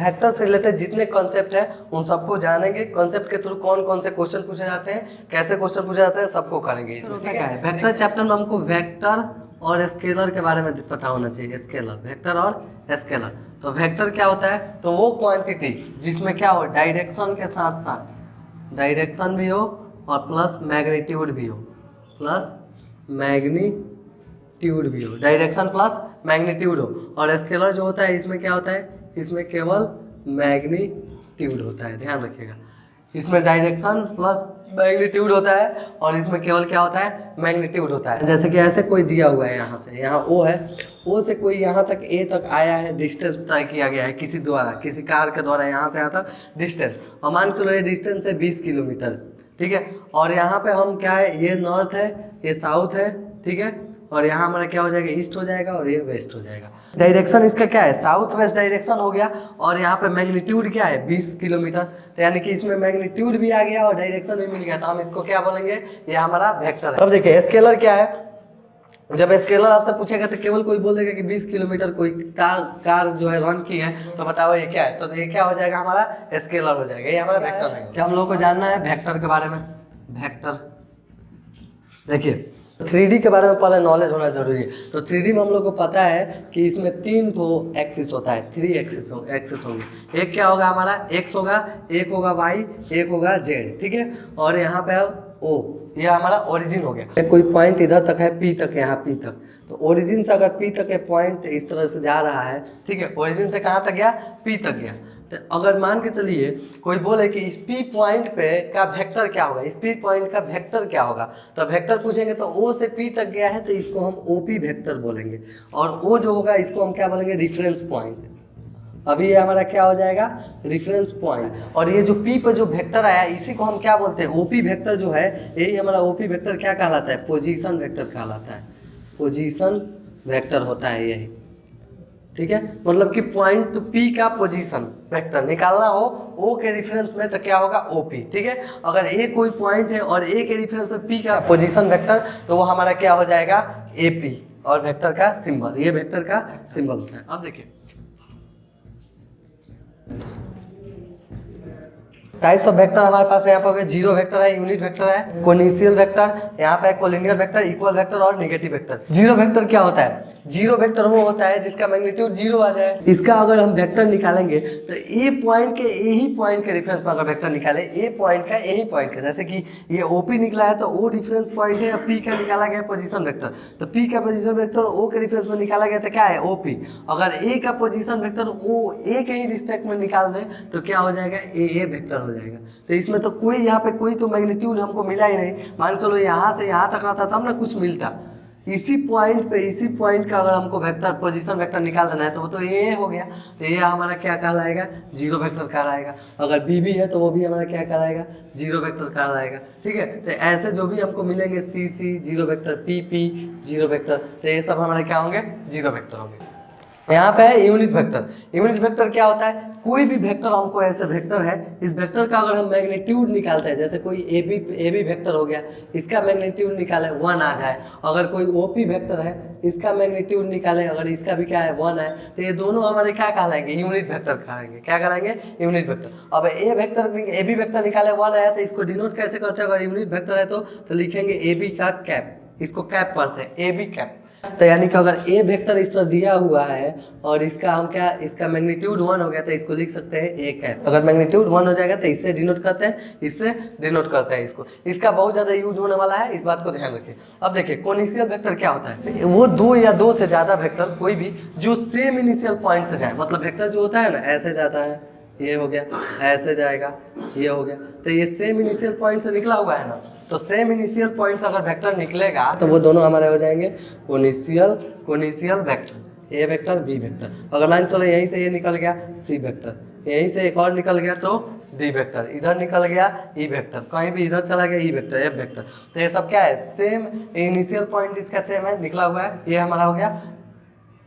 Vector से related जितने concept है उन सबको जानेंगे, कॉन्सेप्ट के थ्रू कौन कौन से क्वेश्चन पूछे जाते हैं, कैसे क्वेश्चन पूछे जाते हैं, सबको करेंगे इसमें, ठीक है। वेक्टर चैप्टर में हमको वेक्टर और स्केलर के बारे में पता होना चाहिए। स्केलर, वेक्टर और स्केलर। तो वेक्टर क्या होता है, तो वो क्वांटिटी जिसमें क्या हो, डायरेक्शन के साथ साथ डायरेक्शन भी हो और प्लस मैग्नीट्यूड भी हो, प्लस मैग्नीट्यूड भी हो, डायरेक्शन प्लस मैग्नीट्यूड हो। और स्केलर जो होता है इसमें क्या होता है, इसमें केवल मैग्नीट्यूड होता है, ध्यान रखिएगा। इसमें डायरेक्शन प्लस मैग्नीट्यूड होता है और इसमें केवल क्या होता है, मैग्नीट्यूड होता है। जैसे कि ऐसे कोई दिया हुआ है, यहाँ से यहाँ O है, O से कोई यहाँ तक A तक आया है, डिस्टेंस तय किया गया है किसी द्वारा, किसी कार के द्वारा यहाँ से यहाँ तक डिस्टेंस, और मान चलो ये डिस्टेंस है 20 किलोमीटर, ठीक है। और यहाँ पे हम क्या है, ये नॉर्थ है, ये साउथ है, ठीक है। और यहाँ हमारा क्या हो जाएगा, ईस्ट हो जाएगा और ये वेस्ट हो जाएगा। डायरेक्शन इसका क्या है, साउथ वेस्ट डायरेक्शन हो गया। और यहाँ पे मैग्नीट्यूड क्या है, 20 किलोमीटर, तो यानी कि इसमें मैग्नीट्यूड भी आ गया और डायरेक्शन भी मिल गया, तो हम इसको क्या बोलेंगे, ये हमारा वेक्टर है। अब देखिए स्केलर क्या है, जब स्केलर आपसे पूछेगा तो केवल कोई बोल देगा कि 20 किलोमीटर कोई कार जो है रन की है, तो बताओ ये क्या है, तो ये क्या हो जाएगा, हमारा स्केलर हो जाएगा, ये हमारा वेक्टर नहीं। क्या हम लोग को जानना है वेक्टर के बारे में। वेक्टर देखिए 3D के बारे में पहले नॉलेज होना जरूरी है। तो 3D में हम लोग को पता है कि इसमें 3 तो एक्सिस होता है, 3 एक्सिस होंगे। एक क्या होगा हमारा, एक्स होगा, एक होगा वाई, एक होगा जेड, ठीक है। और यहाँ पे ओ, ये हमारा ओरिजिन हो गया। कोई पॉइंट इधर तक है पी तक, यहाँ पी तक, तो ओरिजिन से अगर पी तक है पॉइंट इस तरह से जा रहा है, ठीक है, ओरिजिन से कहाँ तक गया, पी तक गया। तो अगर मान के चलिए कोई बोले कि इस पी पॉइंट पे का वेक्टर क्या होगा, इस पी पॉइंट का वेक्टर क्या होगा, तो वेक्टर पूछेंगे तो ओ से पी तक गया है तो इसको हम ओपी वेक्टर बोलेंगे, और ओ जो होगा इसको हम क्या बोलेंगे, रिफरेंस पॉइंट। अभी ये हमारा क्या हो जाएगा, रिफरेंस पॉइंट। और ये जो पी पर जो वेक्टर आया इसी को हम क्या बोलते हैं, ओपी वेक्टर जो है, यही हमारा ओपी वेक्टर क्या कहलाता है, पोजीशन वेक्टर कहलाता है, पोजीशन वेक्टर होता है यही, ठीक है। मतलब कि पॉइंट टू पी का पोजीशन वेक्टर निकालना हो ओ के रेफरेंस में तो क्या होगा, ओपी, ठीक है। अगर ए कोई पॉइंट है और ए के रेफरेंस में पी का पोजीशन वेक्टर, तो वो हमारा क्या हो जाएगा, एपी। और वेक्टर का सिंबल, ये वेक्टर का सिंबल होता है। अब देखिए टाइप्स ऑफ वेक्टर हमारे पास यहाँ पे हो गए, जीरो वेक्टर है, यूनिट वेक्टर है, कोनिशियल वेक्टर, यहाँ पे कोलिनियर वेक्टर, इक्वल वेक्टर और नेगेटिव वेक्टर। जीरो वेक्टर क्या होता है, जीरो वेक्टर वो होता है जिसका मैग्नीट्यूड जीरो आ जाए। इसका अगर हम वेक्टर निकालेंगे तो ए पॉइंट के यही पॉइंट के रेफरेंस में अगर वेक्टर निकाले, ए पॉइंट का यही पॉइंट का, जैसे कि ये ओपी निकला है तो ओ रेफरेंस पॉइंट है, पी का निकाला गया पोजीशन वेक्टर, तो पी का पोजीशन वेक्टर ओ के रेफरेंस में निकाला गया तो क्या है, ओपी। अगर ए का पोजीशन वेक्टर ओ ए के ही रिस्पेक्ट में निकाल दे तो क्या हो जाएगा, ए वेक्टर हो जाएगा। तो इसमें तो कोई यहाँ पे कोई तो मैग्नीट्यूड हमको मिला ही नहीं, मान चलो यहाँ से यहाँ तक रहता तब ना कुछ मिलता। इसी पॉइंट पे, इसी पॉइंट का अगर हमको वेक्टर पोजीशन वेक्टर निकाल देना है तो वो तो ए हो गया, तो ये हमारा क्या कहलाएगा, जीरो वेक्टर कहलाएगा। अगर बी भी है तो वो भी हमारा क्या कहलाएगा, जीरो वेक्टर कहलाएगा, ठीक है। तो ऐसे जो भी हमको मिलेंगे C C zero vector, P P zero vector, तो ये सब हमारे क्या होंगे, जीरो वेक्टर होंगे। यहाँ पे है यूनिट वेक्टर। यूनिट वेक्टर क्या होता है, कोई भी वेक्टर हमको ऐसे वेक्टर है, इस वेक्टर का अगर हम मैग्नीट्यूड निकालते हैं, जैसे कोई ए बी वेक्टर हो गया, इसका मैग्नीट्यूड निकाले 1 आ जाए। अगर कोई ओपी वेक्टर है, इसका मैग्नीट्यूड निकाले, अगर इसका भी क्या है 1 है, तो ये दोनों हमारे क्या कहलाएंगे, यूनिट वेक्टर कहलाएंगे। क्या कहलाएंगे, यूनिट वेक्टर। अब ए वेक्टर ए बी वेक्टर निकाले 1 आया तो इसको डिनोट कैसे करते हैं, अगर यूनिट वेक्टर है तो लिखेंगे ए बी का कैप, इसको कैप पढ़ते हैं, ए बी कैप। तो यानी कि अगर ए वेक्टर इस तरह दिया हुआ है और इसका हम क्या, इसका मैग्नीट्यूड 1 हो गया तो इसको लिख सकते हैं ए कैप। अगर मैग्नीट्यूड 1 हो जाएगा तो इससे डिनोट करते हैं, इससे डिनोट करते हैं इसको। इसका बहुत ज़्यादा यूज होने वाला है, इस बात को ध्यान रखिए। अब देखिए कोनिशियल वेक्टर क्या होता है, वो दो या दो से ज़्यादा वेक्टर कोई भी जो सेम इनिशियल पॉइंट से जाए, मतलब वेक्टर जो होता है ना ऐसे जाता है, ये हो गया, ऐसे जाएगा, ये हो गया, तो ये सेम इनिशियल पॉइंट से निकला हुआ है ना, तो सेम इनिशियल पॉइंट से अगर वेक्टर निकलेगा तो वो दोनों हमारे हो जाएंगे कोनिशियल वेक्टर, ए वेक्टर बी वेक्टर। अगर मान चलो यहीं से ये निकल गया सी वेक्टर, यहीं से एक और निकल गया तो डी वेक्टर, इधर निकल गया ई वेक्टर, कहीं भी इधर चला गया ई वेक्टर, एफ वेक्टर। तो ये सब क्या है, सेम इनिशियल पॉइंट इसका सेम है, निकला हुआ है, ये हमारा हो गया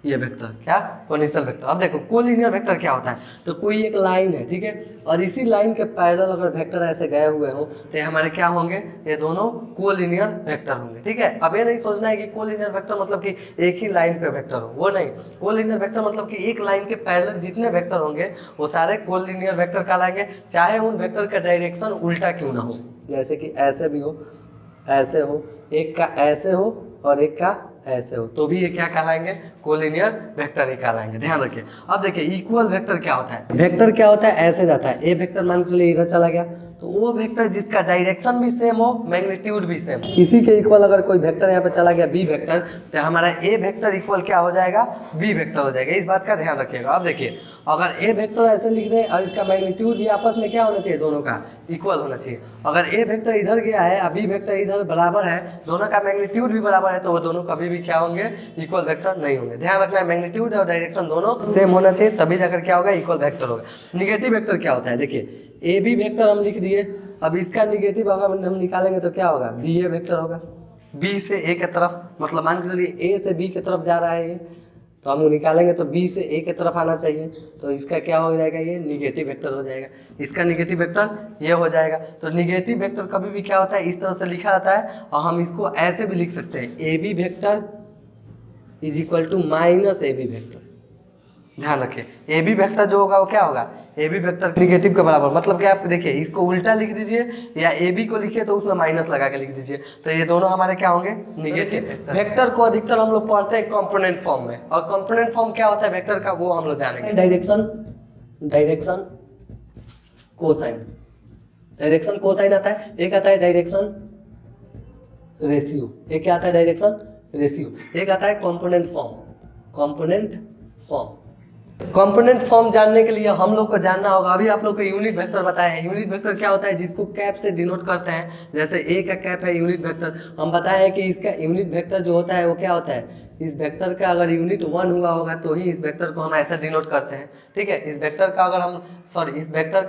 ये वेक्टर क्या, कोनिशियल वेक्टर। अब देखो कोलिनियर वेक्टर क्या होता है, तो कोई एक लाइन है, ठीक है, और इसी लाइन के पैरेलल अगर वेक्टर ऐसे गए हुए हो तो ये हमारे क्या होंगे, ये दोनों कोलिनियर वेक्टर होंगे, ठीक है। अब ये नहीं सोचना है कि कोलिनियर वेक्टर मतलब कि एक ही लाइन पे वेक्टर हो, वो नहीं। कोलिनियर वेक्टर मतलब कि एक लाइन के पैरेलल जितने वेक्टर होंगे वो सारे कोलिनियर वेक्टर कहलाएंगे, चाहे उन वेक्टर का डायरेक्शन उल्टा क्यों ना हो, जैसे कि ऐसे भी हो, ऐसे हो, एक का ऐसे हो और एक का ऐसे हो, तो भी ये क्या कहलाएंगे, कोलिनियर वेक्टर ही कहलाएंगे, ध्यान रखिए। अब देखिए इक्वल वेक्टर क्या होता है, वेक्टर क्या होता है, ऐसे जाता है, ए वेक्टर मान के चलिए इधर चला गया, तो वो वेक्टर जिसका डायरेक्शन भी सेम हो, मैग्नीट्यूड भी सेम, इसी के इक्वल अगर कोई वेक्टर यहाँ पे चला गया बी वेक्टर, तो हमारा ए वेक्टर इक्वल क्या हो जाएगा, बी वेक्टर हो जाएगा, इस बात का ध्यान रखिएगा। अब देखिए अगर ए वेक्टर ऐसे लिख रहे हैं और इसका मैग्नीट्यूड भी आपस में क्या होना चाहिए, दोनों का इक्वल होना चाहिए। अगर ए वेक्टर इधर गया है और बी वेक्टर इधर बराबर है, दोनों का मैग्नीट्यूड भी बराबर है, तो वो दोनों कभी भी क्या होंगे, इक्वल वेक्टर नहीं होंगे। ध्यान रखना है मैग्नीट्यूड और डायरेक्शन दोनों सेम होना चाहिए, तभी जाकर क्या होगा, इक्वल वेक्टर होगा। निगेटिव वेक्टर क्या होता है, देखिए ए बी वेक्टर हम लिख दिए, अब इसका निगेटिव अगर हम निकालेंगे तो क्या होगा, बी ए वेक्टर होगा, बी से ए के तरफ, मतलब मान के चलिए ए से बी की तरफ जा रहा है ये, तो हम निकालेंगे तो बी से ए की तरफ आना चाहिए, तो इसका क्या हो जाएगा, ये निगेटिव वेक्टर हो जाएगा, इसका निगेटिव वेक्टर ये हो जाएगा। तो निगेटिव वेक्टर कभी भी क्या होता है, इस तरह से लिखा जाता है, और हम इसको ऐसे भी लिख सकते हैं, A B vector is equal to minus A B vector. ध्यान रखिए ए बी वेक्टर जो होगा वो क्या होगा, ए बी वेक्टर निगेटिव के बराबर, मतलब क्या, आप देखिए इसको उल्टा लिख दीजिए या ए बी को लिखिए तो उसमें माइनस लगा के लिख दीजिए, तो ये दोनों हमारे क्या होंगे, निगेटिव। वेक्टर को अधिकतर हम लोग पढ़ते हैं कंपोनेंट फॉर्म में, और कंपोनेंट फॉर्म क्या होता है वेक्टर का वो हम लोग जानेंगे। डायरेक्शन कोसाइन, डायरेक्शन कोसाइन आता है, एक आता है डायरेक्शन रेशियो, एक क्या आता है, डायरेक्शन रेशियो, एक आता है कंपोनेंट फॉर्म। कंपोनेंट फॉर्म जानने के लिए हम लोग को जानना होगा, अभी आप लोग को यूनिट वेक्टर बताए हैं। यूनिट वेक्टर क्या होता है, जिसको कैप से डिनोट करते हैं, जैसे ए का कैप है यूनिट वेक्टर, हम बताए हैं कि इसका यूनिट वेक्टर जो होता है वो क्या होता है, इस वेक्टर का अगर यूनिट 1 हुआ होगा तो ही इस वेक्टर को हम ऐसे डिनोट करते हैं, ठीक है। इस वेक्टर का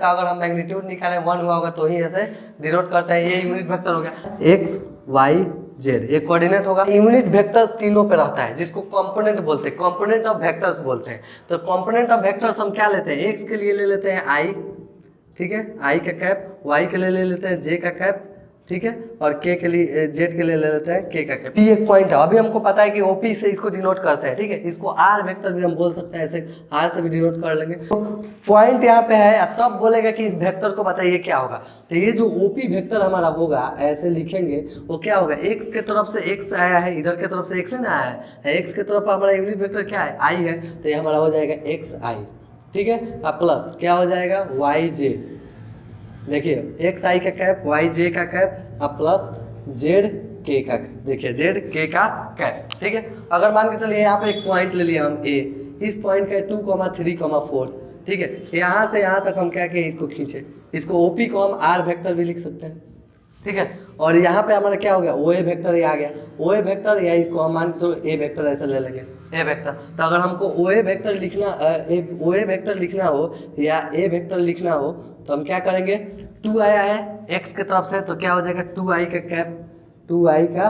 अगर हम मैग्नीट्यूड निकालें 1 हुआ होगा तो ही ऐसे डिनोट करते हैं, ये यूनिट वेक्टर हो गया। एक्स वाई जेड ये कोऑर्डिनेट होगा। यूनिट वेक्टर तीनों पे रहता है, जिसको कंपोनेंट बोलते हैं, कंपोनेंट ऑफ वेक्टर्स बोलते हैं। तो कंपोनेंट ऑफ वेक्टर्स हम क्या लेते हैं, एक्स के लिए ले लेते हैं आई, ठीक है, आई का कैप, वाई के लिए ले लेते हैं जे का कैप, ठीक है, और के के लिए जेड के लिए ले लेते हैं के का कैप। पी एक पॉइंट है, अभी हमको पता है कि ओपी से इसको डिनोट करते हैं, ठीक है। इसको आर वेक्टर भी हम बोल सकते हैं, ऐसे आर से भी डिनोट कर लेंगे। तो पॉइंट यहाँ पे है, तब बोलेगा कि इस वेक्टर को बताइए क्या होगा। तो ये जो ओपी वेक्टर हमारा होगा ऐसे लिखेंगे, वो क्या होगा, एक्स के तरफ से एक्स आया है, इधर के तरफ से एक्स ना आया है, एक्स के तरफ हमारा यूनिट वेक्टर क्या है, आई है, तो ये हमारा हो जाएगा एक्स आई, ठीक है, अब प्लस क्या हो जाएगा, वाई जे, देखिए एक्स आई का कैप, वाई जे का कैप, अब प्लस जेड के का कैप, देखिए जेड के का कैप, ठीक है। अगर मान के चलिए यहाँ पे एक पॉइंट ले लिया हम ए, इस पॉइंट का 2,3,4, ठीक है, यहाँ से यहाँ तक हम क्या किए, इसको खींचे, इसको ओपी को हम आर वेक्टर भी लिख सकते हैं, ठीक है। और यहाँ पे हमारा क्या हो गया, ओ ए वेक्टर ये आ गया, ओ ए वेक्टर, या इसको हम मान के चलो ए वेक्टर ऐसे ले लेंगे, ए वेक्टर। तो अगर हमको ओ ए वेक्टर लिखना हो या ए वेक्टर लिखना हो तो हम क्या करेंगे, 2 आया है एक्स के तरफ से, तो क्या हो जाएगा 2i का कैप, 2i का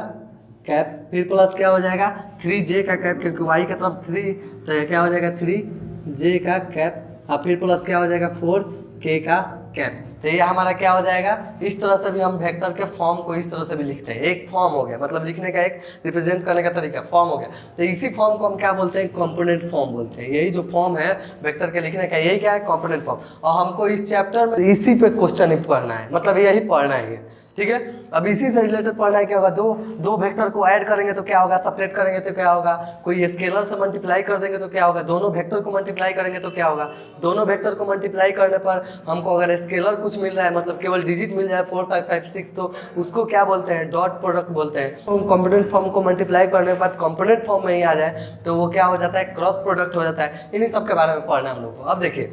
कैप, फिर प्लस क्या हो जाएगा 3j का कैप, क्योंकि y का तरफ 3, तो ये क्या हो जाएगा 3j का कैप, और फिर प्लस क्या हो जाएगा 4k का कैप। तो ये हमारा क्या हो जाएगा, इस तरह से भी हम वेक्टर के फॉर्म को इस तरह से भी लिखते हैं, एक फॉर्म हो गया, मतलब लिखने का एक रिप्रेजेंट करने का तरीका फॉर्म हो गया। तो इसी फॉर्म को हम क्या बोलते हैं, कंपोनेंट फॉर्म बोलते हैं। यही जो फॉर्म है वेक्टर के लिखने का, यही क्या है, कंपोनेंट फॉर्म। और हमको इस चैप्टर में इसी पे क्वेश्चन ही पढ़ना है, मतलब यही पढ़ना है, ठीक है। अब इसी से रिलेटेड पढ़ना है, क्या होगा, दो वेक्टर को ऐड करेंगे तो क्या होगा, सब्ट्रैक्ट करेंगे तो क्या होगा, कोई स्केलर से मल्टीप्लाई कर देंगे तो क्या होगा, दोनों वेक्टर को मल्टीप्लाई करेंगे तो क्या होगा, दोनों वेक्टर को मल्टीप्लाई करने पर हमको अगर स्केलर कुछ मिल रहा है, मतलब केवल डिजिट मिल जाए 4 5 5 6, तो उसको क्या बोलते हैं, डॉट प्रोडक्ट बोलते हैं। तो कंपोनेंट फॉर्म को मल्टीप्लाई करने के बाद कंपोनेंट फॉर्म में ही आ जाए तो वो क्या हो जाता है, क्रॉस प्रोडक्ट हो जाता है। इन्हीं सब के बारे में पढ़ना है हम लोग को। अब देखिए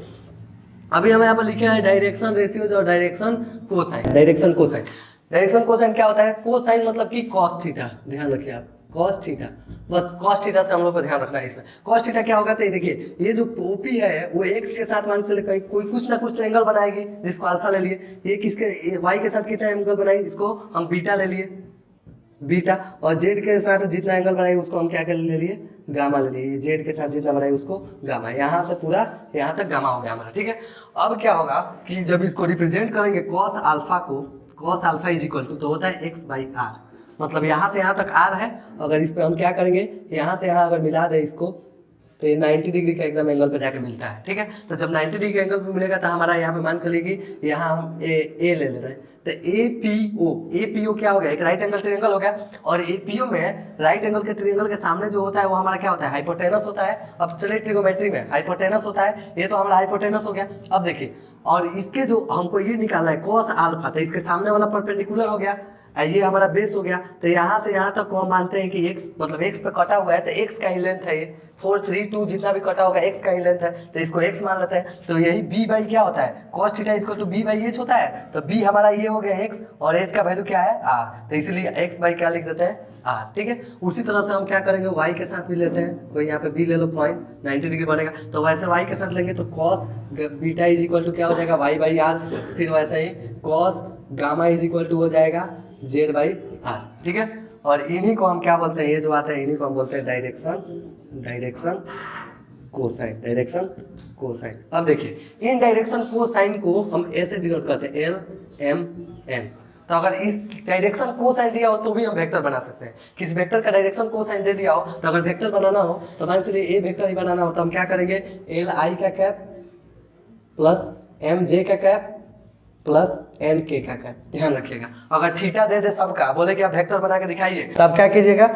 अभी हम यहाँ पर लिखे हैं डायरेक्शन रेशियोज और डायरेक्शन कोसाइन। डायरेक्शन कोसाइन क्या होता है, कोसाइन मतलब कि कॉस थीटा, ध्यान रखिए आप, कॉस थीटा, बस कॉस थीटा से हम लोग को ध्यान रखना है। इसमें कॉस थीटा क्या होगा, तो देखिए ये जो ओपी है वो एक्स के साथ मान चले कोई कुछ ना कुछ तो एंगल बनाएगी, जिसको अल्फा ले लिए, ये किसके वाई के साथ कितना एंगल बनाएगी, इसको हम बीटा ले लिए, बीटा, और जेड के साथ जितना एंगल बनाएंगे उसको हम क्या कर ले लिए, गामा ले लिए। जेड के साथ जितना बनाएंगे उसको गामा, यहाँ से पूरा यहाँ तक गामा हो गया हमारा, ठीक है। अब क्या होगा कि जब इसको रिप्रेजेंट करेंगे कॉस अल्फा को, cos alpha is equal to, तो होता है एक्स बाई आर, मतलब यहाँ से यहाँ तक आर है। अगर इस पर हम क्या करेंगे, यहाँ से यहाँ अगर मिला दे इसको, तो ये 90 डिग्री का एकदम एंगल पे जाके मिलता है, ठीक है। तो जब 90 डिग्री एंगल पे मिलेगा तो हमारा यहाँ पे मान चलेगी, यहाँ हम ए ले रहे हैं, तो ए पी ओ क्या हो गया, एक राइट एंगल ट्रायंगल हो गया। और ए पी ओ में राइट एंगल के ट्रायंगल के सामने जो होता है वो हमारा क्या होता है, हाइपोटेनस होता है। अब चलिए ट्रिगोमेट्री में हाइपोटेनस होता है, ये तो हमारा हाइपोटेनस हो गया। अब देखिए, और इसके जो हमको ये निकालना है कॉस अल्फा, तो इसके सामने वाला परपेंडिकुलर हो गया, ये हमारा बेस हो गया। तो यहाँ से यहाँ तक को हम मानते हैं कि x मतलब x पे कटा हुआ है, तो x का ही लेंथ है ये 4 3 2 जितना भी कटा होगा x का ही लेंथ है, तो इसको x मान लेते हैं। तो यही b बाई क्या होता है, cos theta equal to b by h होता है। तो b हमारा ये हो गया x और h का वैल्यू क्या है r, तो इसलिए x बाई क्या लिख देते हैं r, ठीक है। उसी तरह से हम क्या करेंगे, y के साथ भी लेते हैं, कोई यहाँ पे b ले लो, पॉइंट 90 डिग्री बनेगा, तो वैसे y के साथ लेंगे तो cos beta is equal to क्या हो जाएगा, y बाई r। फिर वैसे ही cos gamma is equal to हो जाएगा जेड बाई आर, ठीक है। और इन्हीं को हम क्या बोलते हैं, ये जो आते हैं इन्हीं को हम बोलते हैं डायरेक्शन कोसाइन, डायरेक्शन कोसाइन। अब देखिए, इन डायरेक्शन कोसाइन को हम ऐसे डिनोट करते हैं एल एम एन। तो अगर इस डायरेक्शन कोसाइन दिया हो तो भी हम वेक्टर बना सकते हैं। किसी वेक्टर का डायरेक्शन कोसाइन दे दिया हो, तो अगर वेक्टर बनाना हो तो मान चलिए ए वेक्टर ही बनाना हो, तो हम क्या करेंगे, एल आई का कैप प्लस एम जे का कैप प्लस एन के का कैप। ध्यान रखिएगा, अगर थीटा दे दे सबका, बोले कि आप वेक्टर बना के दिखाइए, तो आप क्या कीजिएगा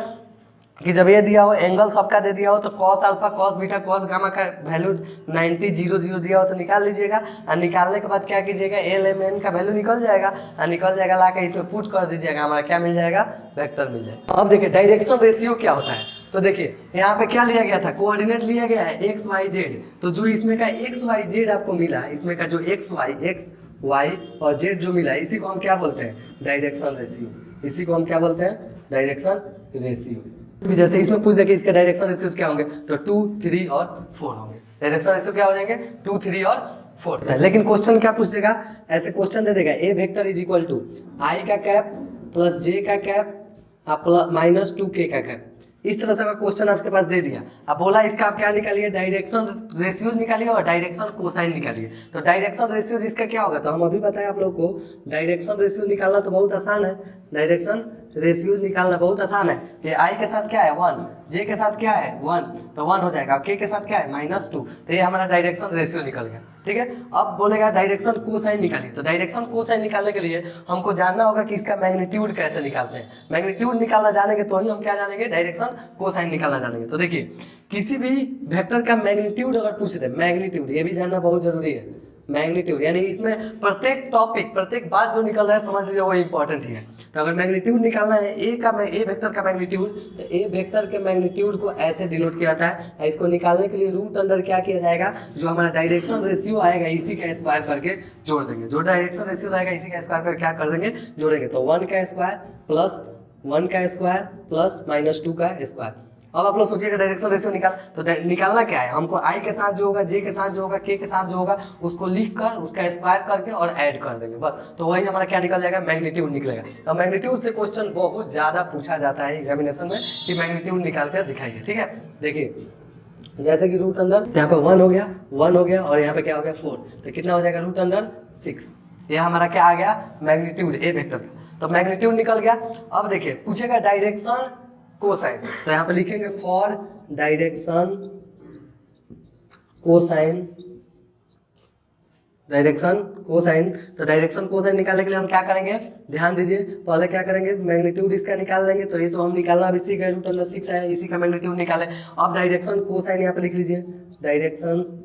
कि जब ये दिया हो, एंगल सबका दे दिया हो, तो cos alpha cos beta cos gamma का वैल्यू 90 0 0 दिया हो तो निकाल लीजिएगा। और निकालने के बाद क्या कीजिएगा, एल एम एन का वैल्यू निकल जाएगा, और निकल जाएगा ला के इसमें पुट कर दीजिएगा, हमारा क्या मिल जाएगा, वेक्टर मिल जाएगा। अब देखिए डायरेक्शन रेशियो क्या होता है, तो देखिए यहाँ पे क्या लिया गया था, कोऑर्डिनेट लिया गया है एक्स वाई जेड। तो जो इसमें का एक्स वाई जेड आपको मिला, इसमें का जो एक्स वाई और जेड जो मिला, इसी को हम क्या बोलते हैं, डायरेक्शन रेशियो। इसी को हम क्या बोलते हैं, डायरेक्शन रेशियो। जैसे इसमें पूछ दे कि इसके डायरेक्शन रेशियो क्या होंगे, तो 2 3 और 4 होंगे। डायरेक्शन रेशियो क्या हो जाएंगे, 2 3 और 4। लेकिन क्वेश्चन क्या पूछ देगा, ऐसे क्वेश्चन दे देगा, ए वेक्टर इज इक्वल टू आई का कैप प्लस जे का कैप माइनस 2k का कैप। इस तरह से का क्वेश्चन आपके पास दे दिया, अब बोला इसका आप क्या निकालिए, डायरेक्शन रेशियोज निकालिए और डायरेक्शन कोसाइन निकालिए। तो डायरेक्शन रेशियोज इसका क्या होगा, तो हम अभी बताएं आप लोग को, डायरेक्शन रेशियो निकालना तो बहुत आसान है। डायरेक्शन रेशियोज निकालना बहुत आसान है। ये आई के साथ क्या है 1, जे के साथ क्या है 1, तो 1 हो जाएगा। के के साथ क्या है -2, तो ये हमारा डायरेक्शन रेशियो निकल गया, ठीक है। अब बोलेगा डायरेक्शन कोसाइन निकालिए, तो डायरेक्शन कोसाइन निकालने के लिए हमको जानना होगा कि इसका मैग्नीट्यूड कैसे निकालते हैं। मैग्नीट्यूड निकालना जानेंगे तो ही हम क्या जानेंगे, डायरेक्शन कोसाइन निकालना जानेंगे। तो देखिए, किसी भी वेक्टर का मैग्नीट्यूड अगर पूछ दे, मैग्नीट्यूड ये भी जानना बहुत जरूरी है। मैग्नीट्यूड यानी इसमें प्रत्येक टॉपिक, प्रत्येक बात जो निकल रहा है समझ लीजिए वो इंपॉर्टेंट ही है। तो अगर मैग्नीट्यूड निकालना है ए वेक्टर का मैग्नीट्यूड, तो ए वेक्टर के मैग्नीट्यूड को ऐसे डिनोट किया जाता है। इसको निकालने के लिए रूट अंडर क्या किया जाएगा, जो हमारा डायरेक्शन रेशियो आएगा इसी का स्क्वायर करके जोड़ देंगे। जो डायरेक्शन रेशियो आएगा इसी का स्क्वायर करके क्या कर देंगे, जोड़ेंगे। तो 1 का स्क्वायर प्लस 1 का स्क्वायर प्लस -2 का स्क्वायर। अब आप लोग सोचिएगा डायरेक्शन रेशियो तो निकालना क्या है, हमको आई के साथ जो होगा, जे के साथ जो होगा, के के साथ जो होगा, उसको लिख कर उसका स्क्वायर करके और ऐड कर देंगे बस। तो वही हमारा क्या निकल जाएगा, मैग्नीट्यूड निकलेगा। तो मैग्नीट्यूड से क्वेश्चन बहुत ज़्यादा पूछा जाता है एग्जामिनेशन में कि मैग्नीट्यूड निकाल कर दिखाइए, ठीक है। देखिए जैसे कि रूट अंडर, यहाँ पे 1 हो गया और यहाँ पे क्या हो गया 4, तो कितना हो जाएगा रूट अंडर 6। ये हमारा क्या आ गया, मैग्नीट्यूड ए वेक्टर का। तो मैग्नीट्यूड निकल गया। अब देखिए पूछेगा डायरेक्शन कोसाइन, तो यहाँ पे लिखेंगे for direction cosine, direction cosine. तो डायरेक्शन कोसाइन निकालने के लिए हम क्या करेंगे, ध्यान दीजिए, पहले क्या करेंगे, मैग्नीट्यूड इसका निकाल लेंगे। तो ये तो हम निकालना अभी सीख गए, रूट अंडर 6 है, इसी का मैग्नीट्यूड निकाले। अब डायरेक्शन कोसाइन यहाँ पे लिख लीजिए, डायरेक्शन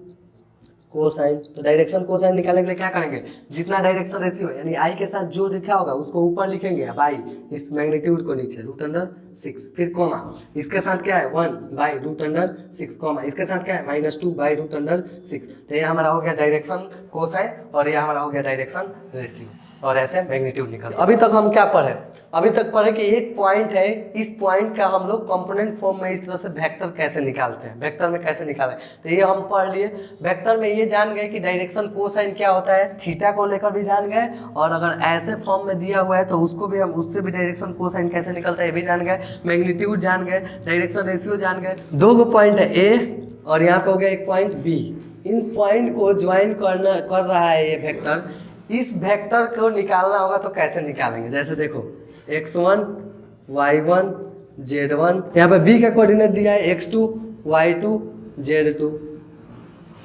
कोसाइन। तो डायरेक्शन कोसाइन निकालने के लिए क्या करेंगे, जितना डायरेक्शन रेशियो यानी आई के साथ जो लिखा होगा उसको ऊपर लिखेंगे, बाई इस मैग्नीट्यूड को नीचे रूट अंडर 6, फिर कोमा इसके साथ क्या है 1 बाई रूट अंडर 6, कोमा इसके साथ क्या है -2 बाई रूट अंडर 6। तो ये हमारा हो गया डायरेक्शन कोसाइन और ये हमारा हो गया डायरेक्शन रेशियो। और ऐसे मैग्नीट्यूड निकाल। अभी तक हम क्या पढ़े, अभी तक पढ़े कि एक पॉइंट है, इस पॉइंट का हम लोग कंपोनेंट फॉर्म में इस तरह से वेक्टर कैसे निकालते हैं, वेक्टर में कैसे निकालें, तो ये हम पढ़ लिए। वेक्टर में ये जान गए कि डायरेक्शन कोसाइन क्या होता है, थीटा को लेकर भी जान गए, और अगर ऐसे फॉर्म में दिया हुआ है तो उसको भी हम उससे भी डायरेक्शन कोसाइन कैसे निकलता है ये भी जान गए, मैग्नीट्यूड जान गए, डायरेक्शन रेशियो जान गए। दो गो पॉइंट है ए और यहाँ पे हो गया एक पॉइंट बी, इन पॉइंट को ज्वाइन कर रहा है ये वेक्टर। इस वेक्टर को निकालना होगा तो कैसे निकालेंगे, जैसे देखो x1 y1 z1, यहाँ पे b का कोऑर्डिनेट दिया है x2 y2 z2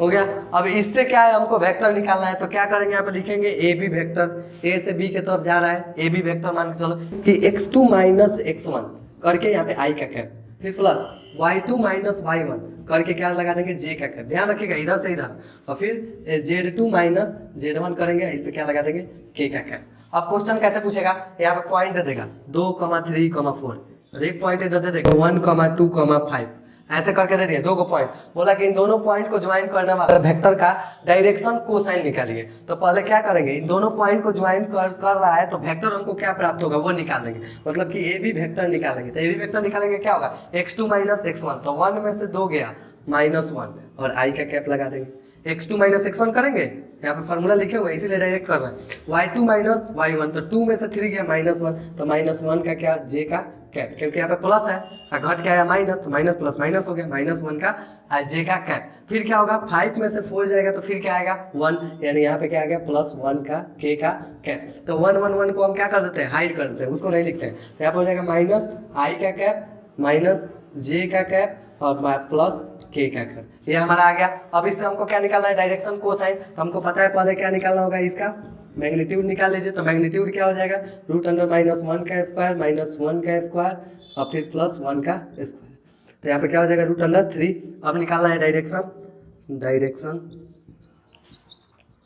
हो गया। अब इससे क्या है, हमको वेक्टर निकालना है तो क्या करेंगे, यहाँ पे लिखेंगे ए बी वेक्टर, ए से बी की तरफ जा रहा है, ए बी वेक्टर मान के चलो कि x2 माइनस x1 करके यहाँ पे आई का कैप, फिर प्लस y2 माइनस y1 करके क्या लगा देंगे जे का कैप, ध्यान रखिएगा इधर से इधर, और फिर z2 माइनस z1 करेंगे, इस पे क्या लगा देंगे के का कैप। अब क्वेश्चन कैसे पूछेगा, यहाँ पे पॉइंट दे देगा 2, 3, 4, और एक पॉइंट इधर दे देगा 1, 2, 5, ऐसे करके दे दिया दो को पॉइंट। बोला कि इन दोनों पॉइंट को ज्वाइन करने वाला वेक्टर का डायरेक्शन कोसाइन निकालिए। तो पहले क्या करेंगे, इन दोनों पॉइंट को ज्वाइन कर रहा है तो वेक्टर हमको क्या प्राप्त होगा वो निकालेंगे, मतलब कि ए बी वेक्टर निकालेंगे। तो ए बी वेक्टर निकालेंगे क्या होगा, x2 माइनस x1, तो 1 में से 2 गया -1 और आई का कैप लगा देंगे। x2 माइनस x1 करेंगे, यहाँ पे फॉर्मूला लिखे हुए इसीलिए डायरेक्ट कर रहे हैं। y2 माइनस y1, तो 2 में से 3 गया -1, तो -1 का क्या जे का कैप, क्योंकि यहाँ पे प्लस है और घट के आया माइनस, तो माइनस प्लस माइनस हो गया, -1 का जे का कैप। फिर क्या होगा, 5 में से 4 जाएगा तो फिर क्या आएगा 1, यानी यहाँ पे क्या आ गया +1 का के का कैप। तो 1 1 1 को हम क्या कर देते हैं, हाइड कर देते हैं, उसको नहीं लिखते हैं। तो यहाँ पर हो जाएगा माइनस आई का कैप माइनस जे का कैप और प्लस के का कैप, ये हमारा आ गया। अब इससे हमको क्या निकालना है, डायरेक्शन कोसाइन, तो हमको पता है पहले क्या निकालना होगा, इसका मैग्नीट्यूड निकाल लीजिए। तो मैग्नीट्यूड क्या हो जाएगा, √(-1 का स्क्वायर -1 का स्क्वायर और फिर +1 का स्क्वायर, तो यहाँ पे क्या हो जाएगा √3। अब निकालना है डायरेक्शन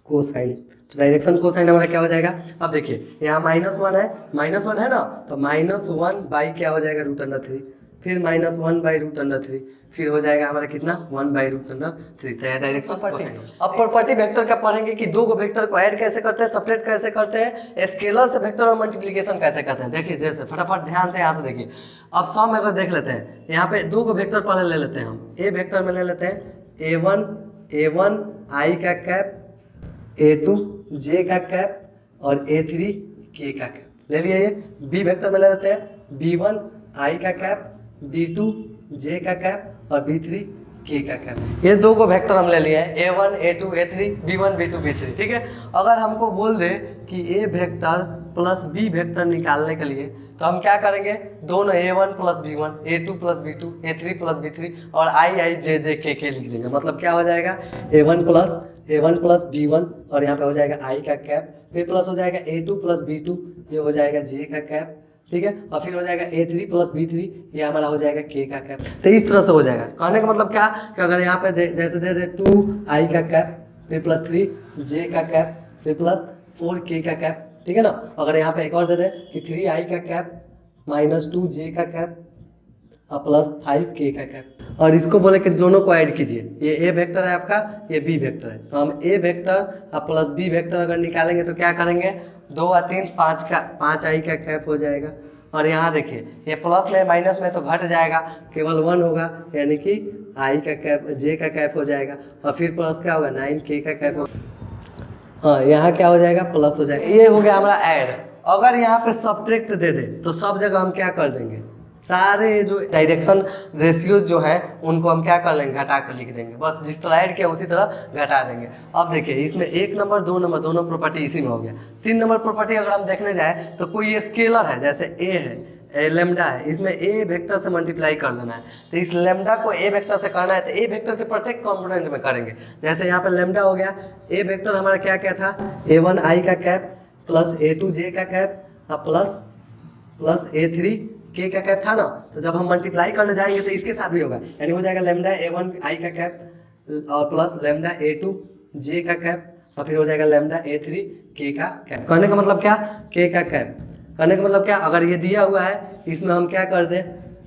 कोसाइन, तो डायरेक्शन कोसाइन हमारा क्या हो जाएगा, अब देखिए यहाँ -1 है ना, तो -1 बाई क्या हो जाएगा √3, फिर -1 बाई √3, फिर हो जाएगा हमारा कितना 1 बाई √3, तो डायरेक्शन कोसाइन। अब प्रॉपर्टी वेक्टर का पढ़ेंगे कि दो गो वेक्टर को ऐड कैसे करते हैं, सब्ट्रैक्ट कैसे करते हैं, स्केलर से वेक्टर और मल्टीप्लिकेशन कैसे करते हैं। देखिए जैसे फटाफट ध्यान से यहाँ से देखिए, अब सम अगर देख लेते हैं, यहाँ पे दो गो वेक्टर पहले ले लेते हैं हम, ए वेक्टर में ले लेते हैं a1 आई का कैप, a2 जे का कैप और a3 के का कैप ले लिया। ये बी वेक्टर में ले लेते हैं b1 आई का कैप, b2 जे का कैप और b3 के का कैप। ये दो को वेक्टर हम ले लिए हैं a1 a2 a3 b1 b2 b3, ठीक है। अगर हमको बोल दे कि a vector plus b vector निकालने के लिए तो हम क्या करेंगे, दोनों a1 plus b1 a2 plus b2 a3 plus b3 और i j के लिख देंगे। मतलब क्या हो जाएगा a1 प्लस b1 और यहाँ पे हो जाएगा i का कैप, फिर प्लस हो जाएगा a2 प्लस b2, ये हो जाएगा j का कैप, ठीक है, और फिर हो जाएगा a3 प्लस b3, ये हमारा हो जाएगा k का कैप। तो इस तरह से हो जाएगा। कहने का मतलब क्या कि अगर यहाँ पे जैसे दे दे 2i का कैप, फिर +3 j का कैप, फिर +4 k का कैप, ठीक है ना। अगर यहाँ पे एक और दे दे कि 3i का कैप -2 j का कैप और +5 k का कैप, और इसको बोले कि दोनों को ऐड कीजिए, ये a वेक्टर है आपका, ये b वेक्टर है, तो हम a वेक्टर और प्लस b वेक्टर अगर निकालेंगे तो क्या करेंगे, 2 और 3 5i का कैप हो जाएगा। और यहाँ देखिए ये प्लस में माइनस में तो घट जाएगा, केवल 1 होगा, यानी कि i का कैप j का कैप हो जाएगा, और फिर प्लस क्या होगा 9k का कैप होगा। हाँ यहाँ क्या हो जाएगा, प्लस हो जाएगा। ये हो गया हमारा ऐड। अगर यहाँ पे सब्ट्रैक्ट दे दे तो सब जगह हम क्या कर देंगे, सारे जो डायरेक्शन रेशियोज जो है उनको हम क्या कर लेंगे, घटा कर लिख देंगे, बस जिस तरह ऐड किया उसी तरह घटा देंगे। अब देखिए इसमें 1 नंबर 2 नंबर दोनों प्रॉपर्टी इसी में हो गया। 3 नंबर प्रॉपर्टी अगर हम देखने जाए तो कोई ये स्केलर है, जैसे ए है, लेमडा है, इसमें ए वेक्टर से मल्टीप्लाई कर देना है, तो इस लेमडा को ए वेक्टर से करना है, तो ए वेक्टर के प्रत्येक कंपोनेंट में करेंगे। जैसे यहाँ पे लेमडा हो गया, ए वेक्टर हमारा क्या क्या था, a1 आई का कैप प्लस a2 जे का कैप और प्लस a3 के का कैप था ना। तो जब हम मल्टीप्लाई करने जाएंगे तो इसके साथ भी होगा, यानी हो जाएगा लेमडा a1 आई का कैप और प्लस लेमडा a2 जे का कैप और फिर हो जाएगा लेमडा a3 के का कैप। कहने का मतलब क्या, के का कैप कहने का मतलब क्या, अगर ये दिया हुआ है इसमें हम क्या कर दें,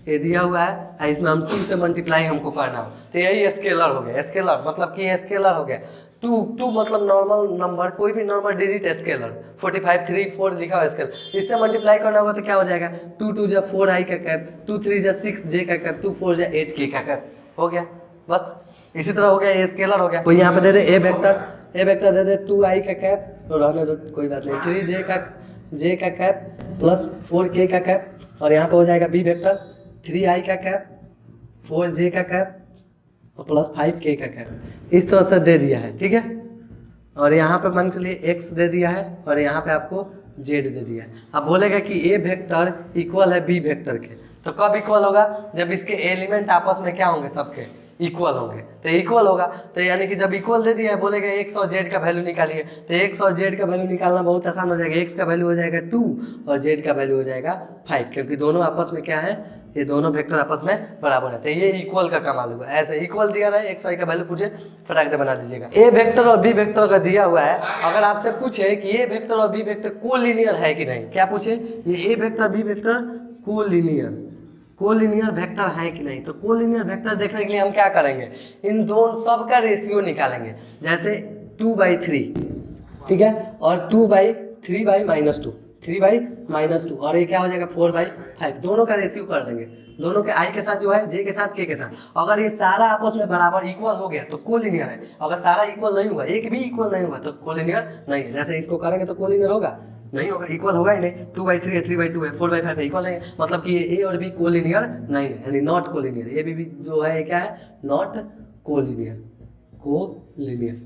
ये दिया हुआ है इसमें हम 2 से मल्टीप्लाई हमको करना हो, तो यही स्केलर हो गया। स्केलर मतलब कि ये स्केलर हो गया, टू मतलब नॉर्मल नंबर, कोई भी नॉर्मल डिजिट स्केलर, 45 3 4 लिखा हुआ स्केल, इससे मल्टीप्लाई करना होगा तो क्या हो जाएगा, 2 2 जा 4 आई का कैप, 2 3 जा 6 जे का कैप, 2 4 जा 8 के का कैप, हो गया बस। इसी तरह हो गया, ये स्केलर हो गया। तो यहाँ पे दे दे ए वेक्टर दे दे 2 आई का कैप, तो रहने दो कोई बात नहीं, 3 जे का कैप प्लस 4 के का कैप, और यहाँ पे हो जाएगा बी वेक्टर 3 आई का कैप, 4 जे का कैप और प्लस 5 के का कैप, इस तरह से दे दिया है, ठीक है। और यहाँ पे मान के लिए एक्स दे दिया है और यहाँ पे आपको जेड दे दिया है। अब बोलेगा कि ए वेक्टर इक्वल है बी वेक्टर के, तो कब इक्वल होगा, जब इसके एलिमेंट आपस में क्या होंगे, सबके इक्वल होंगे, तो इक्वल होगा। तो यानी कि जब इक्वल दे दिया है, बोलेगा एक्स और जेड का वैल्यू निकालिए, तो एक्स और जेड का वैल्यू निकालना बहुत आसान हो जाएगा। एक्स का वैल्यू हो जाएगा 2 और जेड का वैल्यू हो जाएगा 5, क्योंकि दोनों आपस में क्या है, ये दोनों वेक्टर आपस में बराबर है। तो ये इक्वल का कमाल हुआ, ऐसे इक्वल दिया रहा है, एक्स वाई का वैल्यू पूछे फटाक से बना दीजिएगा। ए वेक्टर और बी वेक्टर का दिया हुआ है, अगर आपसे पूछे कि ए वेक्टर और बी वेक्टर कोलिनियर है कि नहीं, क्या पूछे, ये A vector B vector collinear vector है कि नहीं, तो कोलिनियर वेक्टर देखने के लिए हम क्या करेंगे, इन दोनों सब का रेशियो निकालेंगे। जैसे 2/3, ठीक है, और 2/3/-2, 3/-2, और ये क्या हो जाएगा 4/5, दोनों का रेशियो कर लेंगे, दोनों के आई के साथ जो है, जे के साथ, के साथ। अगर ये सारा आपस में बराबर इक्वल हो गया तो कोलिनियर है, अगर सारा इक्वल नहीं हुआ, एक भी इक्वल नहीं हुआ तो कोलिनियर नहीं है। जैसे इसको करेंगे तो कोलिनियर होगा, नहीं होगा, इक्वल होगा ही नहीं। 2/3 है, 3/2 है, 4/5 है, इक्वल नहीं है, मतलब कि ए और बी कोलिनियर नहीं है, यानी नॉट कोलिनियर। ए बी जो है क्या है, नॉट कोलिनियर,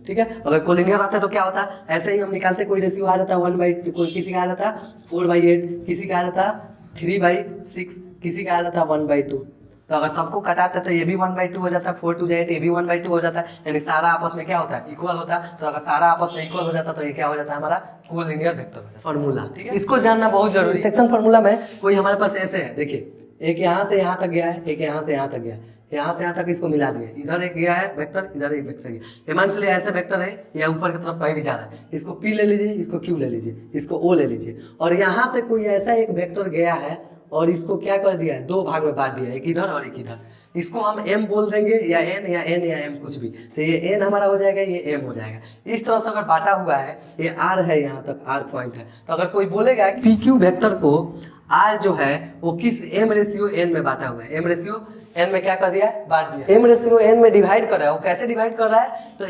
ठीक है। अगर कोलिनियर आता है तो क्या होता है, ऐसे ही हम निकालते, कोई रेशियो आ जाता है 1/2, कोई किसी का आ जाता है 4/8, किसी का आ जाता है 3/6, किसी का आ जाता है 1/2। तो अगर सबको कटाते तो ये भी 1/2 हो जाता है, 4 2 8, ये भी 1/2 हो जाता है, यानी सारा आपस में क्या होता है, इक्वल होता है। तो अगर सारा आपस में इक्वल हो जाता तो ये क्या हो जाता है, हमारा कोलिनियर वेक्टर फॉर्मूला, ठीक है। इसको जानना बहुत जरूरी है। सेक्शन फॉर्मूला में कोई हमारे पास ऐसे है, देखिए, एक यहाँ से यहाँ तक गया है, एक यहाँ से यहाँ तक गया है, यहाँ से यहाँ तक इसको मिला दिए, इधर एक गया है वेक्टर, इधर एक वेक्टर गया। ये मान चलिए ऐसे वेक्टर है, या ऊपर की तरफ कहीं भी जा रहा है, इसको पी ले लीजिए, इसको क्यू ले लीजिए, इसको ओ ले लीजिए, और यहाँ से कोई ऐसा एक वेक्टर गया है और इसको क्या कर दिया है, 2 भाग में बांट दिया है, एक इधर और एक इधर। इसको हम m बोल देंगे, या n या n या m कुछ भी, तो ये n हमारा हो जाएगा, ये m हो जाएगा। इस तरह से अगर बांटा हुआ है, ये r है, यहाँ तक r पॉइंट है, तो अगर कोई बोलेगा पी क्यू वेक्टर को r जो है वो किस m/n में बांटा हुआ है, m/n में क्या कर दिया है, बांट दिया। m/n में डिवाइड कर रहा है, वो कैसे डिवाइड कर रहा है, तो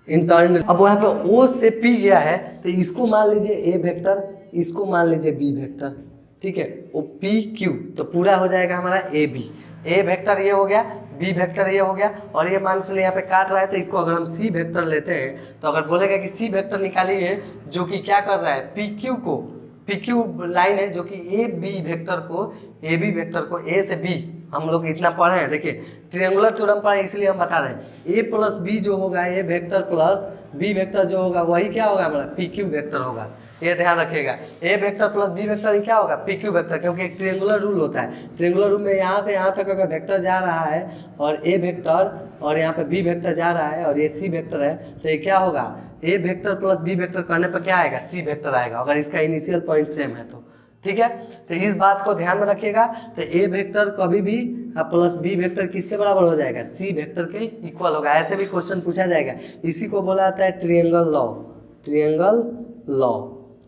इंटरनली। अब वहाँ पे o से p गया है, तो इसको मान लीजिए a वेक्टर, इसको मान लीजिए b वेक्टर, ठीक है, वो पी क्यू, तो पूरा हो जाएगा हमारा ए बी। ए वेक्टर ये हो गया, बी वेक्टर ये हो गया, और ये मान चलिए यहाँ पे काट रहा है, तो इसको अगर हम सी वेक्टर लेते हैं, तो अगर बोलेगा कि सी वेक्टर निकालिए जो कि क्या कर रहा है, पी क्यू लाइन है, जो कि ए बी वेक्टर को ए से बी, हम लोग इतना पढ़े हैं, देखिए ट्रायंगुलर थ्योरम पढ़े, इसलिए हम बता रहे हैं। ए प्लस बी जो होगा, ए वेक्टर प्लस बी वेक्टर जो होगा, वही क्या होगा हमारा, पी क्यू वेक्टर होगा। ये ध्यान रखिएगा, ए वेक्टर प्लस बी वेक्टर ही क्या होगा, पी क्यू वेक्टर, क्योंकि एक ट्रायंगुलर रूल होता है। ट्रायंगुलर रूल में यहाँ से यहाँ तक अगर वेक्टर जा रहा है, और ए वेक्टर और यहाँ पे बी वेक्टर जा रहा है, और ये सी वेक्टर है, तो ये क्या होगा, ए वेक्टर प्लस बी वेक्टर करने पर क्या आएगा, सी वेक्टर आएगा, अगर इसका इनिशियल पॉइंट सेम है तो, ठीक है। तो इस बात को ध्यान में रखिएगा। तो ए वेक्टर कभी भी प्लस बी वेक्टर किसके बराबर हो जाएगा, सी वेक्टर के इक्वल होगा। ऐसे भी क्वेश्चन पूछा जाएगा, इसी को बोला जाता है ट्रायंगल लॉ।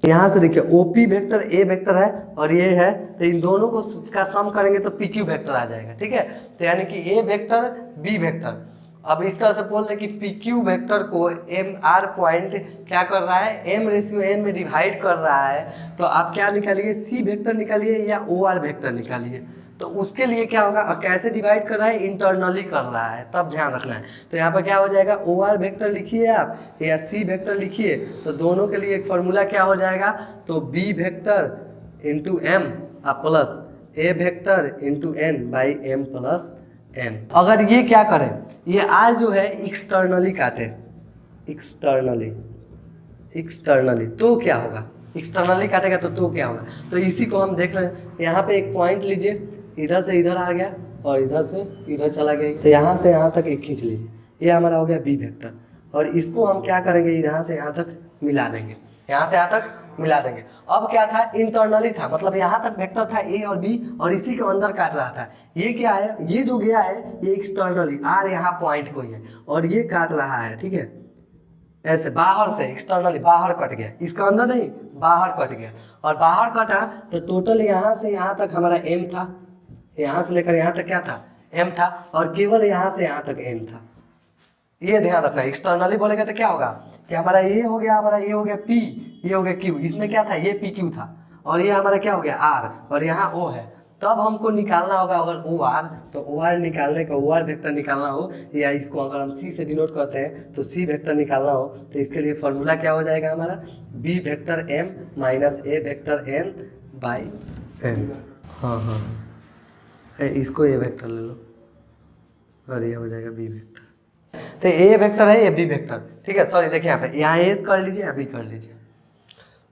यहाँ से देखिए ओपी वेक्टर ए वेक्टर है और ये है, तो इन दोनों को का सम करेंगे तो पी क्यू वेक्टर आ जाएगा, ठीक है। तो यानी कि ए वेक्टर बी वेक्टर, अब इस तरह से बोल दें कि पी क्यू वेक्टर को एम आर पॉइंट क्या कर रहा है, m/n में डिवाइड कर रहा है, तो आप क्या निकालिए, सी वेक्टर निकालिए या ओ आर वेक्टर निकालिए। तो उसके लिए क्या होगा, कैसे डिवाइड कर रहा है, इंटरनली कर रहा है, तब ध्यान रखना है। तो यहाँ पर क्या हो जाएगा, ओ आर वेक्टर लिखिए आप या सी वेक्टर लिखिए, तो दोनों के लिए एक फॉर्मूला क्या हो जाएगा, तो B vector into M plus A vector into n by M plus n। अगर ये क्या करें, ये r जो है एक्सटर्नली काटे, एक्सटर्नली तो क्या होगा, एक्सटर्नली काटेगा तो क्या होगा। तो इसी को हम देख रहे हैं, यहाँ पे एक पॉइंट लीजिए, इधर से इधर आ गया और इधर से इधर चला गया, तो यहाँ से यहाँ तक एक खींच लीजिए, ये हमारा हो गया बी वेक्टर, और इसको हम क्या करेंगे, यहाँ से यहाँ तक मिला देंगे, यहाँ से यहाँ तक मिला देंगे। अब क्या था, इंटरनली था, मतलब यहाँ तक वेक्टर था ए और बी और इसी के अंदर काट रहा था। ये क्या है, ये जो गया है ये एक्सटर्नली आर यहाँ पॉइंट कोई है और ये काट रहा है, ठीक है, ऐसे बाहर से एक्सटर्नली बाहर कट गया, इसका अंदर नहीं बाहर कट गया। और बाहर कटा तो टोटल यहाँ से यहाँ तक हमारा एम था, यहाँ से लेकर यहाँ तक क्या था, एम था, और केवल यहाँ से यहाँ तक एम था। ये ध्यान रखना, एक्सटर्नली बोलेगा तो क्या होगा कि हमारा ये हो गया, हमारा ये हो गया पी, ये हो गया क्यू, इसमें क्या था, ये पी क्यू था, और ये हमारा क्या हो गया आर, और यहाँ ओ है। तब हमको निकालना होगा अगर ओ आर, तो ओ आर निकालने का, ओ आर वेक्टर निकालना हो, या इसको अगर हम सी से डिनोट करते हैं तो सी वेक्टर निकालना हो, तो इसके लिए फॉर्मूला क्या हो जाएगा हमारा, B vector M minus A vector N by N. हाँ, इसको ए वेक्टर ले लो और ये हो जाएगा बी वेक्टर। तो ए वेक्टर है, ये बी वेक्टर, ठीक है। सॉरी देखिए यहाँ पे, यहाँ ए कर लीजिए, यहाँ बी कर लीजिए,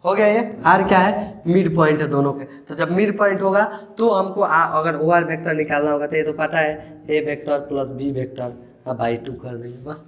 हो गया। ये आर क्या है, मिड पॉइंट है दोनों के, तो जब मिड पॉइंट होगा तो हमको अगर ओ आर वेक्टर निकालना होगा तो ये तो पता है, A vector plus B vector by 2 कर देंगे बस।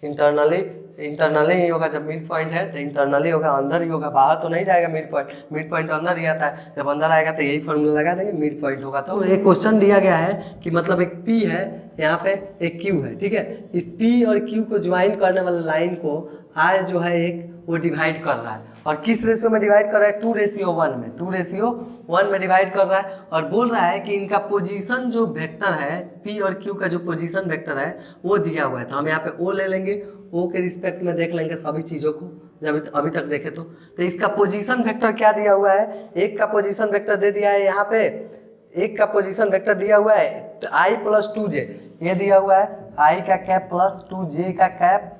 इंटरनली ही होगा, जब मिड पॉइंट है तो इंटरनली होगा, अंदर ही होगा, बाहर तो नहीं जाएगा। मिड पॉइंट अंदर ही आता है, जब अंदर आएगा तो यही फॉर्मूला लगा देंगे, मिड पॉइंट होगा। तो एक क्वेश्चन दिया गया है कि मतलब एक पी है, यहाँ पे एक क्यू है, ठीक है, इस पी और क्यू को ज्वाइन करने वाले लाइन को आर जो है एक वो डिवाइड कर रहा है, और किस रेशियो में डिवाइड कर रहा है, 2:1 में, 2:1 में डिवाइड कर रहा है, और बोल रहा है कि इनका पोजीशन जो वेक्टर है, पी और क्यू का जो पोजीशन वेक्टर है वो दिया हुआ है। तो हम यहाँ पे ओ ले लेंगे, ओ के रिस्पेक्ट में देख लेंगे सभी चीज़ों को, जब अभी तक देखे तो इसका पोजीशन वेक्टर क्या दिया हुआ है, एक का पोजीशन वेक्टर दे दिया है यहाँ पे, एक का पोजीशन वेक्टर दिया हुआ है आई प्लस 2j, ये दिया हुआ है आई का कैप प्लस 2j का कैप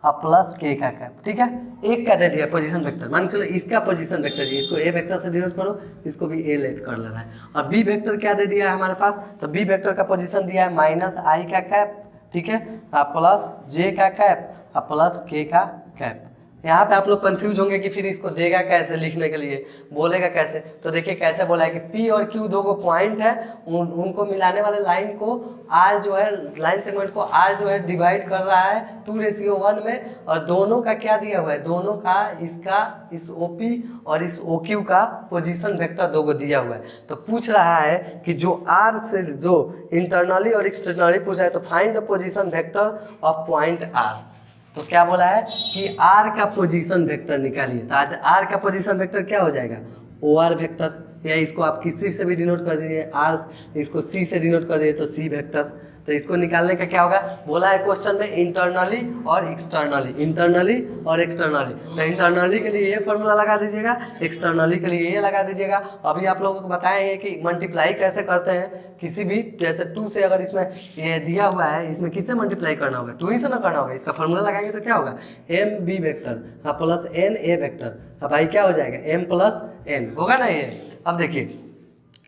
और प्लस के का कैप, ठीक है। एक का दे दिया पोजीशन वेक्टर, मान चलो इसका पोजीशन वेक्टर जी, इसको ए वेक्टर से डिनोट करो, इसको भी ए लेट कर लेना है। और बी वेक्टर क्या दे दिया है हमारे पास, तो बी वेक्टर का पोजीशन दिया है माइनस आई का कैप, ठीक है, प्लस जे का कैप और प्लस के का कैप। यहाँ पे आप लोग कंफ्यूज होंगे कि फिर इसको देगा कैसे, लिखने के लिए बोलेगा कैसे, तो देखिए कैसे बोला है कि P और Q दो पॉइंट है, उनको मिलाने वाले लाइन को R जो है, लाइन सेगमेंट को R जो है डिवाइड कर रहा है 2:1 में, और दोनों का क्या दिया हुआ है, दोनों का इसका इस OP और इस OQ का पोजीशन वेक्टर दो दिया हुआ है। तो पूछ रहा है कि जो R से जो इंटरनली और एक्सटर्नली पूछा है, तो find the position vector of point R। तो क्या बोला है कि आर का पोजीशन वेक्टर निकालिए, तो आज आर का पोजीशन वेक्टर क्या हो जाएगा, ओ आर वेक्टर, या इसको आप किसी से भी डिनोट कर दीजिए, आर इसको सी से डिनोट कर दीजिए तो सी वेक्टर। तो इसको निकालने का क्या होगा, बोला है क्वेश्चन में इंटरनली और एक्सटर्नली, इंटरनली और एक्सटर्नली। तो इंटरनली के लिए ये फॉर्मूला लगा दीजिएगा, एक्सटर्नली के लिए ये लगा दीजिएगा। अभी आप लोगों को बताएंगे कि मल्टीप्लाई कैसे करते हैं, किसी भी जैसे 2 से अगर इसमें ये दिया हुआ है, इसमें किससे मल्टीप्लाई करना होगा, 2 ही से ना करना होगा। इसका फॉर्मूला लगाएंगे तो क्या होगा, M B vector plus N A vector, अब भाई क्या हो जाएगा, एम प्लस एन होगा ना ये। अब देखिए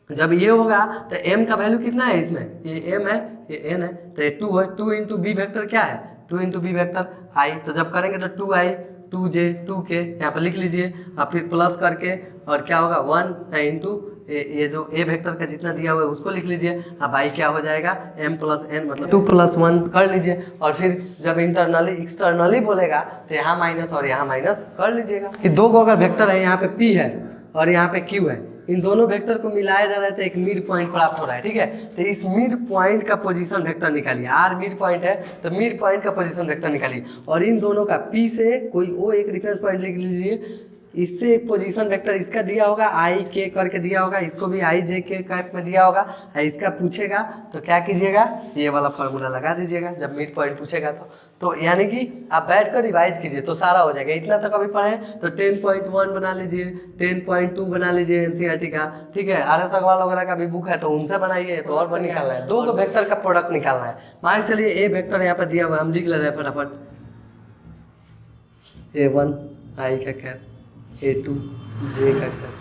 जब ये होगा तो m का वैल्यू कितना है इसमें, ये m है ये n है, तो ये 2 है, 2 इंटू बी वैक्टर क्या है, 2 इंटू बी वैक्टर i। तो जब करेंगे तो 2i 2j 2k यहाँ पर लिख लीजिए, और फिर प्लस करके और क्या होगा 1 इंटू ये जो a वेक्टर का जितना दिया हुआ है उसको लिख लीजिए। अब i क्या हो जाएगा, m प्लस n मतलब 2 प्लस 1 कर लीजिए, और फिर जब इंटरनली एक्सटर्नली बोलेगा तो यहाँ माइनस और यहाँ माइनस कर लीजिएगा। कि दो को अगर वेक्टर है, यहाँ पे p है और यहाँ पे q है, इन दोनों वेक्टर को मिलाया जा रहा है तो एक मिड पॉइंट प्राप्त हो रहा है, ठीक है। तो इस मिड पॉइंट का पोजीशन वेक्टर निकालिए, आर मिड पॉइंट है तो मिड पॉइंट का पोजीशन वेक्टर निकालिए, और इन दोनों का पी से कोई वो एक रेफरेंस पॉइंट लिख लीजिए, इससे एक पोजीशन वेक्टर इसका दिया होगा आई के करके दिया होगा, इसको भी आई जे के कैप में दिया होगा, इसका पूछेगा तो क्या कीजिएगा, ये वाला फार्मूला लगा दीजिएगा जब मिड पॉइंट पूछेगा तो यानी कि आप बैठ कर रिवाइज कीजिए तो सारा हो जाएगा। इतना तक अभी पढ़े तो 10.1 बना लीजिए, 10.2 बना लीजिए एनसीईआरटी का, ठीक है। आर एस अग्रवाल वगैरह का भी बुक है तो उनसे बनाइए, तो और बन निकालना है, दो वेक्टर का प्रोडक्ट निकालना है। मान चलिए ए वेक्टर यहाँ पर दिया हुआ है, हम लिख ले रहे हैं फटाफट, A1 आई का कैप, A2 जे का कैप,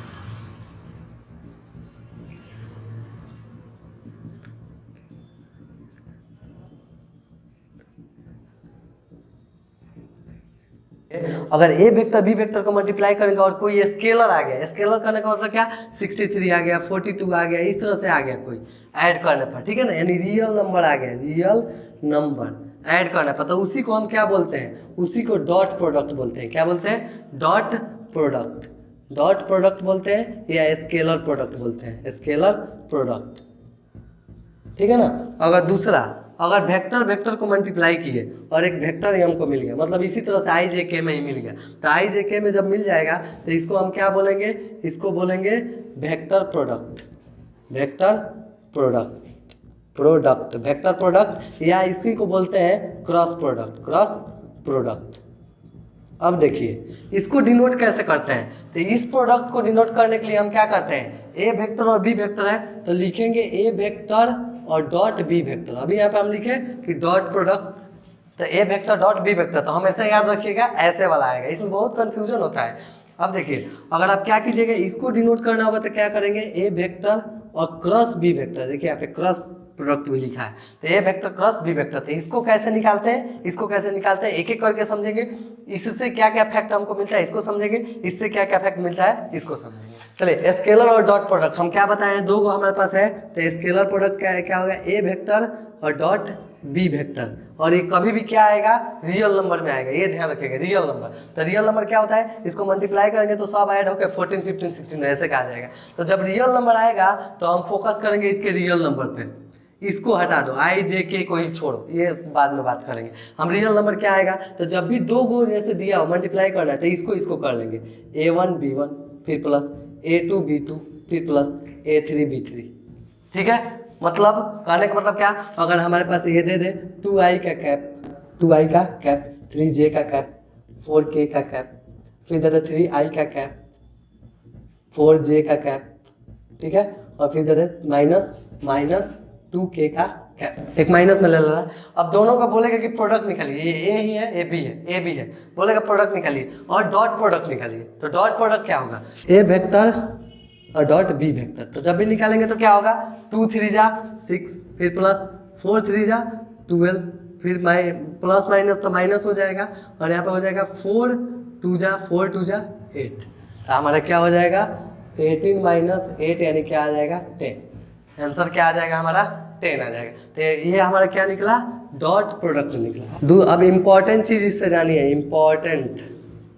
अगर ए वेक्टर बी वेक्टर को मल्टीप्लाई करेंगे और कोई स्केलर आ गया, स्केलर करने का मतलब क्या, 63 आ गया, 42 आ गया, इस तरह से आ गया कोई ऐड करने पर, ठीक है ना, यानी रियल नंबर आ गया, रियल नंबर ऐड करने पर, तो उसी को हम क्या बोलते हैं, उसी को डॉट प्रोडक्ट बोलते हैं। क्या बोलते हैं, डॉट प्रोडक्ट। डॉट प्रोडक्ट बोलते हैं या स्केलर प्रोडक्ट बोलते हैं, स्केलर प्रोडक्ट, ठीक है ना। अगर दूसरा, अगर वेक्टर वेक्टर को मल्टीप्लाई किए और एक वेक्टर ही हमको मिल गया, मतलब इसी तरह से आई जे के में ही मिल गया, तो आई जे के में जब मिल जाएगा तो इसको हम क्या बोलेंगे, इसको बोलेंगे vector product, vector product, product vector product, या इसी को बोलते हैं क्रॉस प्रोडक्ट, क्रॉस प्रोडक्ट। अब देखिए इसको डिनोट कैसे करते हैं, तो इस प्रोडक्ट को डिनोट करने के लिए हम क्या करते हैं, ए वेक्टर और बी वेक्टर है तो लिखेंगे ए वेक्टर और डॉट बी वेक्टर। अभी यहाँ पे हम लिखे कि डॉट प्रोडक्ट, तो ए वेक्टर डॉट बी वेक्टर, तो हमेशा याद रखिएगा ऐसे वाला आएगा, इसमें बहुत कंफ्यूजन होता है। अब देखिए अगर आप क्या कीजिएगा, इसको डिनोट करना होगा तो क्या करेंगे, ए वेक्टर और क्रॉस बी वेक्टर, देखिए यहाँ पे क्रॉस प्रोडक्ट भी लिखा है, तो ए वेक्टर क्रॉस बी वेक्टर, तो इसको कैसे निकालते हैं, इसको कैसे निकालते हैं एक एक करके समझेंगे। इससे क्या क्या फैक्ट हमको मिलता है इसको समझेंगे, इससे क्या क्या फैक्ट मिलता है इसको समझेंगे। चलिए स्केलर और डॉट प्रोडक्ट हम क्या बताए हैं, दो गो हमारे पास है, तो स्केलर प्रोडक्ट क्या है, क्या होगा, ए वेक्टर और डॉट बी वेक्टर, और ये कभी भी क्या आएगा, रियल नंबर में आएगा, ये ध्यान रखिएगा, रियल नंबर। तो रियल नंबर क्या होता है, इसको मल्टीप्लाई करेंगे तो सब ऐड होकर 14, 15, 16 ऐसे का आ जाएगा। तो जब रियल नंबर आएगा तो हम फोकस करेंगे इसके रियल नंबर पे, इसको हटा दो, आई जे के को ही छोड़ो, ये बाद में बात करेंगे। हम रियल नंबर क्या आएगा, तो जब भी दो गो जैसे दिया हो मल्टीप्लाई करना है तो इसको कर लेंगे, a1 b1 फिर प्लस a2 b2 फिर प्लस a3 b3, ठीक है। मतलब कहने का मतलब क्या, अगर हमारे पास ये दे दे 2i का कैप, 2i का कैप, 3j का कैप, 4k का कैप, फिर दे दे 3i का कैप, 4j का कैप, ठीक है, और फिर दे दे माइनस 2k का कैप, एक माइनस में ले रहा है। अब दोनों का बोलेगा कि प्रोडक्ट निकालिए, ये ए ही है, ए बी है, ए बी है, बोलेगा प्रोडक्ट निकालिए और डॉट प्रोडक्ट निकालिए, तो डॉट प्रोडक्ट क्या होगा, ए वेक्टर और डॉट बी वेक्टर। तो जब भी निकालेंगे तो क्या होगा, 2 3 जा 6 फिर प्लस 4 3 जा 12 फिर प्लस माइनस तो माइनस हो जाएगा, और यहाँ पे हो जाएगा 4 2 जा 8, तो हमारा क्या हो जाएगा 18 माइनस 8 यानी क्या आ जाएगा 10, आंसर क्या आ जाएगा हमारा 10 आ जाएगा। तो ये हमारा क्या निकला, डॉट प्रोडक्ट निकला। अब इम्पॉर्टेंट चीज़ इससे जानिए, इम्पॉर्टेंट,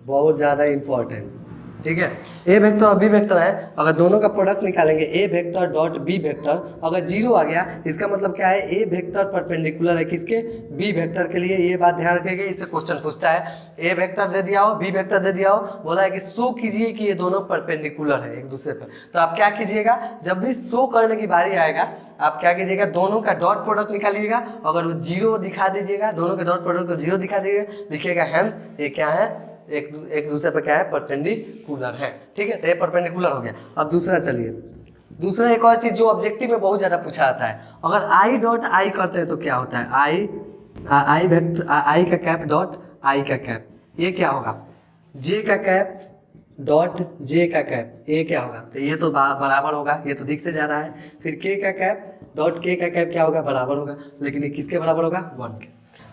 बहुत ज़्यादा इम्पॉर्टेंट, ठीक है। ए वेक्टर और बी वेक्टर है, अगर दोनों का प्रोडक्ट निकालेंगे ए वेक्टर डॉट बी वेक्टर, अगर जीरो आ गया इसका मतलब क्या है, ए वेक्टर परपेंडिकुलर है किसके, बी वेक्टर के लिए। ये बात ध्यान रखिएगा, इससे क्वेश्चन पूछता है, ए वेक्टर दे दिया हो, बी वेक्टर दे दिया हो, बोला है कि शो कीजिए कि ये दोनों परपेंडिकुलर है एक दूसरे पर। तो आप क्या कीजिएगा, जब भी शो करने की बारी आएगा आप क्या कीजिएगा, दोनों का डॉट प्रोडक्ट निकालिएगा, अगर वो जीरो दिखा दीजिएगा, दोनों के डॉट प्रोडक्ट को जीरो दिखा दीजिएगा, लिखिएगा हैंस ये क्या है, एक दूसरे पर क्या है, परपेंडिकुलर है, ठीक है। तो ये परपेंडिकुलर हो गया। अब दूसरा चलिए, दूसरा एक और चीज़ जो ऑब्जेक्टिव में बहुत ज़्यादा पूछा जाता है, अगर आई डॉट आई करते हैं तो क्या होता है, आई वेक्टर आई का कैप डॉट आई का कैप, ये क्या होगा, जे का कैप डॉट जे का कैप, ये क्या होगा, तो ये तो बराबर होगा, ये तो दिखते जा रहा है। फिर के का कैप डॉट के का कैप क्या होगा, बराबर होगा, लेकिन ये किसके बराबर होगा, 1 के।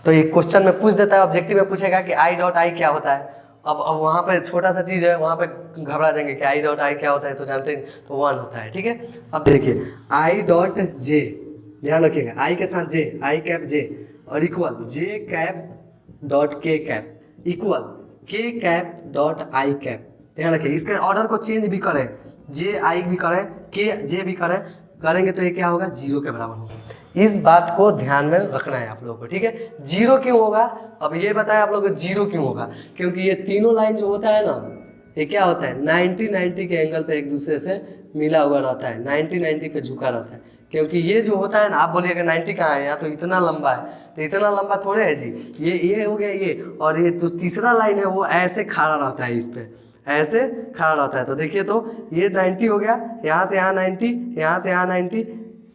तो ये क्वेश्चन में पूछ देता है, ऑब्जेक्टिव में पूछेगा कि आई डॉट आई क्या होता है। अब वहाँ पे छोटा सा चीज़ है, वहाँ पे घबरा जाएंगे कि आई डॉट आई क्या होता है, तो जानते हैं, तो 1 होता है, ठीक है। अब देखिए आई डॉट जे, ध्यान रखिएगा, आई के साथ जे, आई कैप जे, और इक्वल जे कैप डॉट के कैप इक्वल के कैप डॉट आई कैप। ध्यान रखिए, इसके ऑर्डर को चेंज भी करें, जे आई भी करें, के जे भी करेंगे तो ये क्या होगा, 0 के बराबर होगा। इस बात को ध्यान में रखना है आप लोगों को, ठीक है। 0 क्यों होगा, अब ये बताया आप लोगों को 0 क्यों होगा, क्योंकि ये तीनों लाइन जो होता है ना, ये क्या होता है 90 के एंगल पे एक दूसरे से मिला हुआ रहता है, 90 पे झुका रहता है। क्योंकि ये जो होता है ना, आप बोलिएगा 90 कहाँ है, यहाँ तो इतना लंबा है, तो इतना लंबा थोड़े है जी, ये हो गया ये, और ये जो तीसरा लाइन है वो ऐसे खड़ा रहता है, इस पे ऐसे खड़ा रहता है। तो देखिए, तो ये 90 हो गया, यहाँ से यहाँ 90, यहाँ से यहाँ